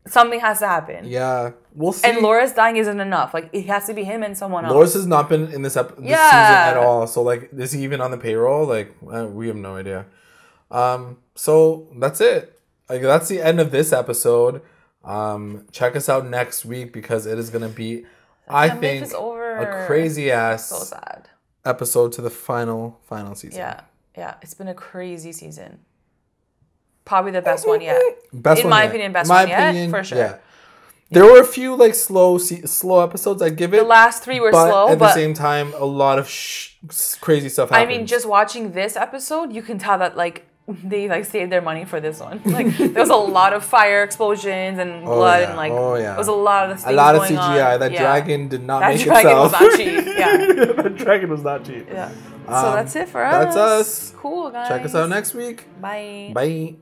Speaker 2: Something has to happen.
Speaker 1: Yeah. We'll see.
Speaker 2: And Loras dying isn't enough. Like, it has to be him and someone else.
Speaker 1: Loras has not been in this season at all. So, like, is he even on the payroll? Like, we have no idea. So, that's it. Like, that's the end of this episode. Check us out next week because it is going to be, I think, a crazy-ass episode to the final season.
Speaker 2: Yeah. Yeah. It's been a crazy season. Probably the best one yet. In my opinion, best one yet, for sure. Yeah.
Speaker 1: There were a few like slow episodes. I'd give it.
Speaker 2: The last 3 were slow,
Speaker 1: at the same time, a lot of crazy stuff happened.
Speaker 2: I mean, just watching this episode, you can tell that like they like saved their money for this one. Like there was a lot of fire explosions and blood and like there was a lot of things going on.
Speaker 1: A lot of CGI. That dragon did not make itself.
Speaker 2: That dragon was not cheap. Yeah.
Speaker 1: That dragon was not cheap.
Speaker 2: Yeah. So that's it for us.
Speaker 1: That's us.
Speaker 2: Cool, guys.
Speaker 1: Check us out next week.
Speaker 2: Bye.
Speaker 1: Bye.